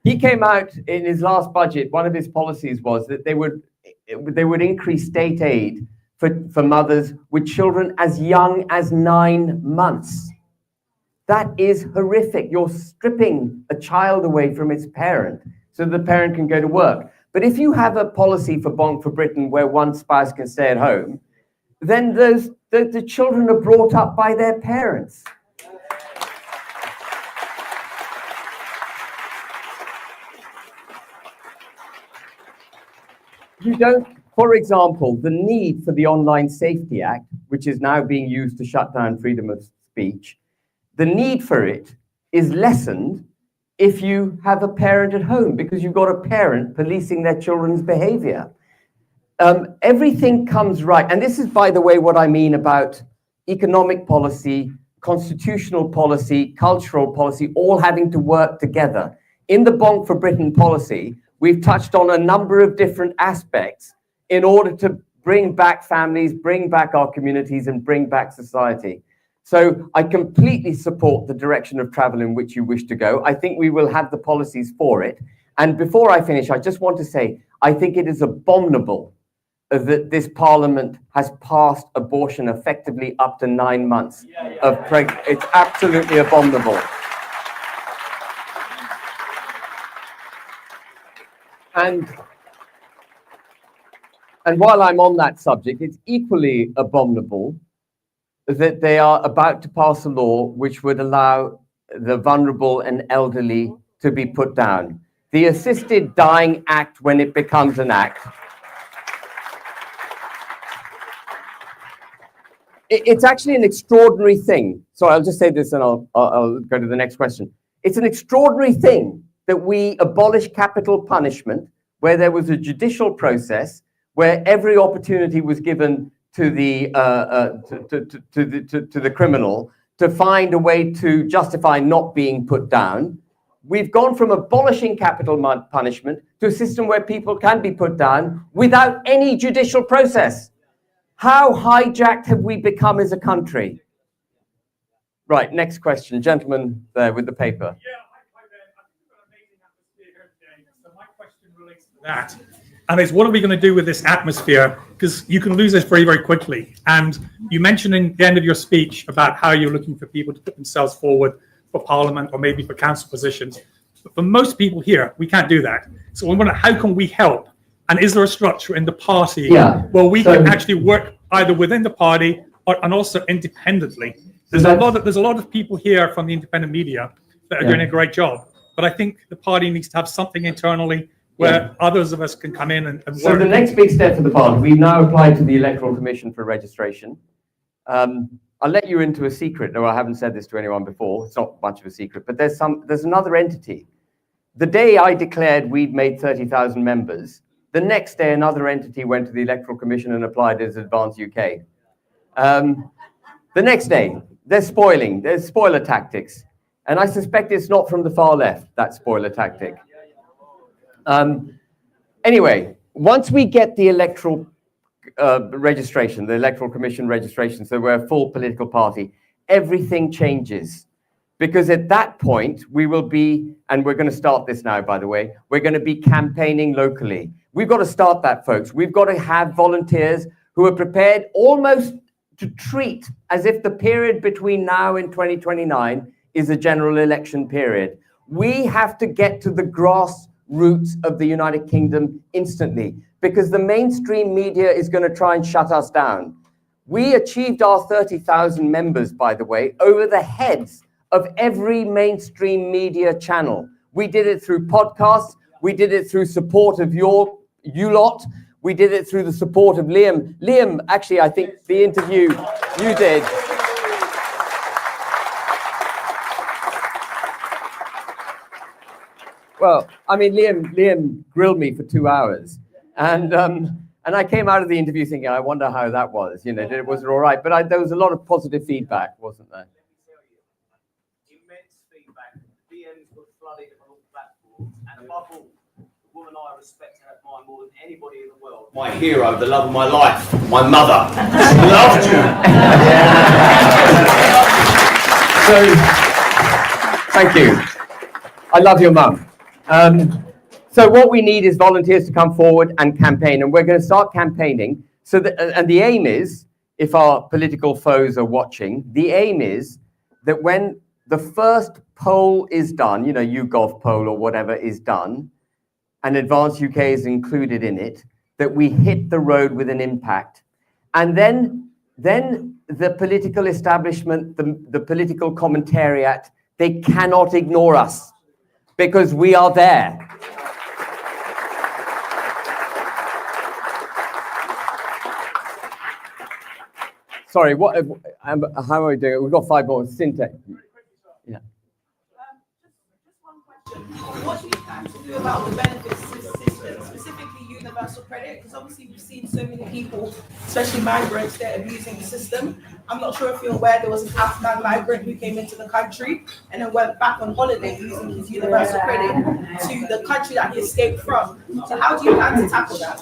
He came out in his last budget, one of his policies was that they would increase state aid for mothers with children as young as 9 months. That is horrific. You're stripping a child away from its parent so the parent can go to work. But if you have a policy for Bonk for Britain where one spouse can stay at home, then the children are brought up by their parents. You don't, for example, the need for the Online Safety Act, which is now being used to shut down freedom of speech, the need for it is lessened if you have a parent at home, because you've got a parent policing their children's behavior. Everything comes right. And this is, by the way, what I mean about economic policy, constitutional policy, cultural policy, all having to work together. In the Bonk for Britain policy, we've touched on a number of different aspects in order to bring back families, bring back our communities, and bring back society. So I completely support the direction of travel in which you wish to go. I think we will have the policies for it. And before I finish, I just want to say, I think it is abominable that this Parliament has passed abortion effectively up to 9 months of pregnancy. It's absolutely abominable. And while I'm on that subject, it's equally abominable that they are about to pass a law which would allow the vulnerable and elderly to be put down. The Assisted Dying Act, when it becomes an act, it's actually an extraordinary thing. So I'll just say this and I'll go to the next question. It's an extraordinary thing that we abolish capital punishment, where there was a judicial process, where every opportunity was given to the criminal to find a way to justify not being put down. We've gone from abolishing capital punishment to a system where people can be put down without any judicial process. How hijacked have we become as a country? Right, next question. Gentleman there with the paper. That. And it's what are we going to do with this atmosphere? Because you can lose this very, very quickly. And you mentioned in the end of your speech about how you're looking for people to put themselves forward for Parliament or maybe for council positions. But for most people here, we can't do that. So we wonder, how can we help? And is there a structure in the party where we can actually work either within the party and also independently? There's a lot of people here from the independent media that are doing a great job. But I think the party needs to have something internally where others of us can come in and work. So the next big step for the party, we've now applied to the Electoral Commission for registration. I'll let you into a secret, though I haven't said this to anyone before. It's not much of a secret, but there's another entity. The day I declared we'd made 30,000 members, the next day another entity went to the Electoral Commission and applied as Advance UK. The next day, there's spoiler tactics. And I suspect it's not from the far left, that spoiler tactic. Anyway, once we get the electoral registration, the Electoral Commission registration, so we're a full political party, everything changes. Because at that point, we will be, and we're going to start this now, by the way, we're going to be campaigning locally. We've got to start that, folks. We've got to have volunteers who are prepared almost to treat as if the period between now and 2029 is a general election period. We have to get to the grassroots of the United Kingdom instantly, because the mainstream media is going to try and shut us down. We achieved our 30,000 members, by the way, over the heads of every mainstream media channel. We did it through podcasts. We did it through support of you lot. We did it through the support of Liam. Liam, actually, I think the interview you did. Well, I mean, Liam grilled me for 2 hours. And I came out of the interview thinking, I wonder how that was. You know, was it all right? But there was a lot of positive feedback, wasn't there? And above all, the woman I respect and admire more than anybody in the world, my hero, the love of my life, my mother, loved you. So, thank you. I love your mum. So what we need is volunteers to come forward and campaign, and we're going to start campaigning. So and the aim is, if our political foes are watching, the aim is that when the first poll is done, you know, YouGov poll or whatever is done, and Advance UK is included in it, that we hit the road with an impact. And then the political establishment, the political commentariat, they cannot ignore us because we are there. Sorry, how am I doing? We've got 5 more. Syntech. Yeah. What do you plan to do about the benefits system, specifically universal credit? Because obviously we've seen so many people, especially migrants, that are abusing the system. I'm not sure if you're aware there was an Afghan migrant who came into the country and then went back on holiday using his universal credit to the country that he escaped from. So how do you plan to tackle that?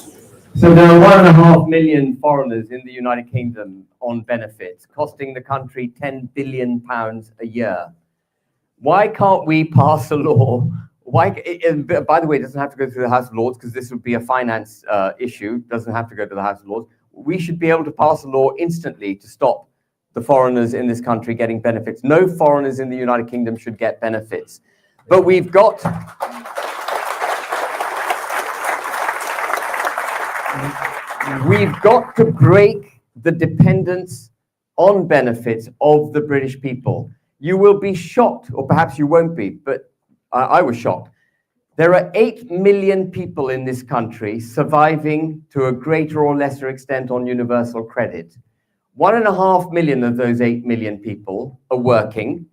So there are 1.5 million foreigners in the United Kingdom on benefits, costing the country £10 billion a year. Why can't we pass a law? By the way, it doesn't have to go through the House of Lords because this would be a finance issue. It doesn't have to go to the House of Lords. We should be able to pass a law instantly to stop the foreigners in this country getting benefits. No foreigners in the United Kingdom should get benefits. But we've got to break the dependence on benefits of the British people. You will be shocked, or perhaps you won't be, but I was shocked. There are 8 million people in this country surviving to a greater or lesser extent on universal credit. 1.5 million of those 8 million people are working.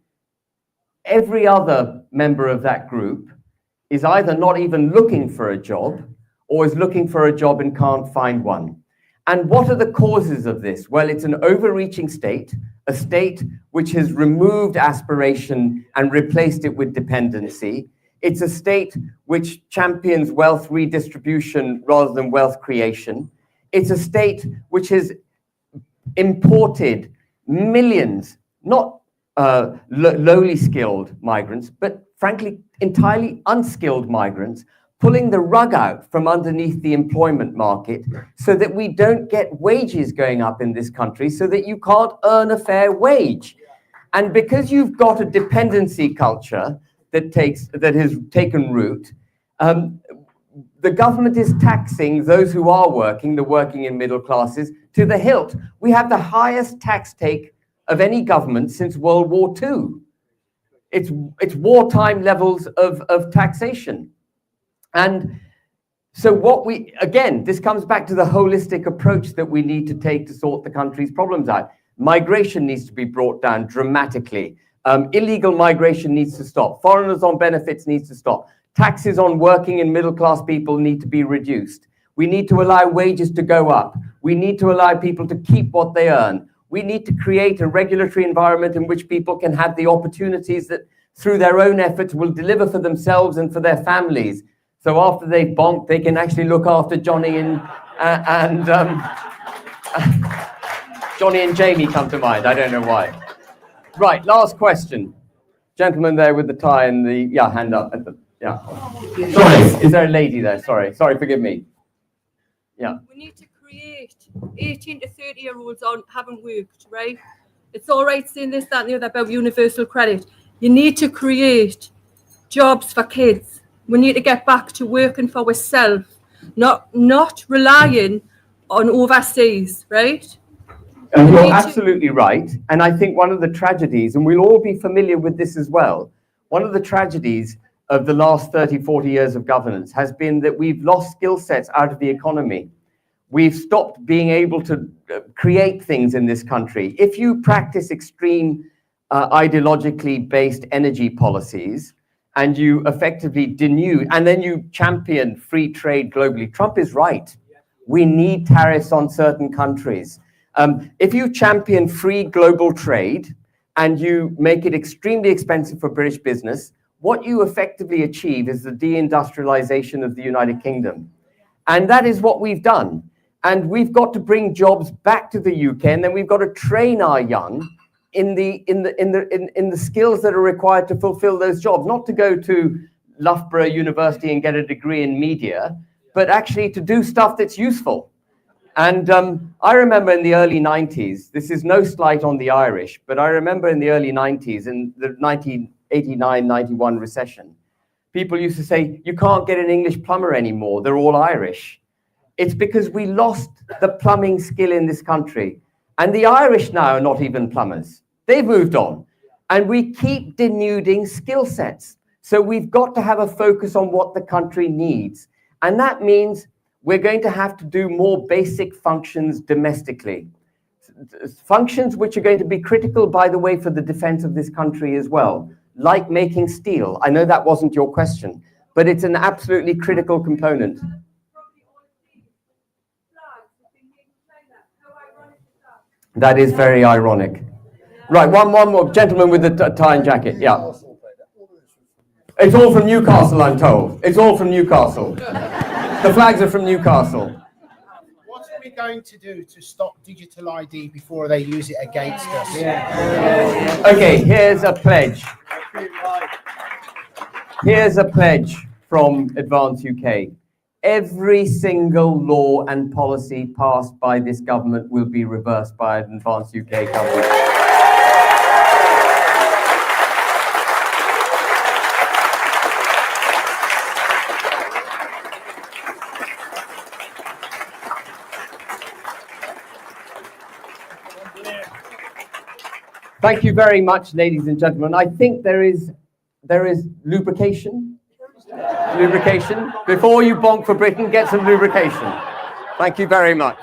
Every other member of that group is either not even looking for a job or is looking for a job and can't find one. And what are the causes of this? Well, it's an overreaching state, a state which has removed aspiration and replaced it with dependency. It's a state which champions wealth redistribution rather than wealth creation. It's a state which has imported millions, not lowly skilled migrants, but frankly, entirely unskilled migrants, pulling the rug out from underneath the employment market so that we don't get wages going up in this country, so that you can't earn a fair wage. And because you've got a dependency culture that has taken root, the government is taxing those who are working, the working and middle classes, to the hilt. We have the highest tax take of any government since World War II. It's wartime levels of taxation. And so again, this comes back to the holistic approach that we need to take to sort the country's problems out. Migration needs to be brought down dramatically. Illegal migration needs to stop. Foreigners on benefits needs to stop. Taxes on working and middle class people need to be reduced. We need to allow wages to go up. We need to allow people to keep what they earn. We need to create a regulatory environment in which people can have the opportunities that through their own efforts will deliver for themselves and for their families. So after they've bonked, they can actually look after Johnny and Johnny and Jamie come to mind. I don't know why. Right, last question. Gentleman there with the tie and the hand up at the Sorry, is there a lady there? Sorry, forgive me. Yeah. We need to create 18 to 30-year-olds haven't worked, right? It's all right saying this, that, and the other about universal credit. You need to create jobs for kids. We need to get back to working for ourselves, not relying on overseas, right? And you're absolutely right. And I think one of the tragedies, and we'll all be familiar with this as well, one of the tragedies of the last 30, 40 years of governance has been that we've lost skill sets out of the economy. We've stopped being able to create things in this country. If you practice extreme ideologically based energy policies, and you effectively denude, and then you champion free trade globally. Trump is right. We need tariffs on certain countries. If you champion free global trade and you make it extremely expensive for British business, what you effectively achieve is the deindustrialization of the United Kingdom. And that is what we've done. And we've got to bring jobs back to the UK, and then we've got to train our young in the skills that are required to fulfill those jobs, not to go to Loughborough University and get a degree in media, but actually to do stuff that's useful. And I remember in the early 90s, this is no slight on the Irish, but I remember in the early 90s, in the 1989-91 recession, people used to say, you can't get an English plumber anymore, they're all Irish. It's because we lost the plumbing skill in this country. And the Irish now are not even plumbers. They've moved on. And we keep denuding skill sets. So we've got to have a focus on what the country needs. And that means we're going to have to do more basic functions domestically. Functions which are going to be critical, by the way, for the defense of this country as well, like making steel. I know that wasn't your question, but it's an absolutely critical component. That is very ironic. Right, one more gentleman with the tie and jacket. Yeah. It's all from Newcastle, I'm told. It's all from Newcastle. The flags are from Newcastle. What are we going to do to stop digital ID before they use it against us? Okay, here's a pledge. Here's a pledge from Advance UK. Every single law and policy passed by this government will be reversed by an Advance UK government. Thank you very much, ladies and gentlemen. I think there is lubrication. Lubrication. Before you bonk for Britain, get some lubrication. Thank you very much.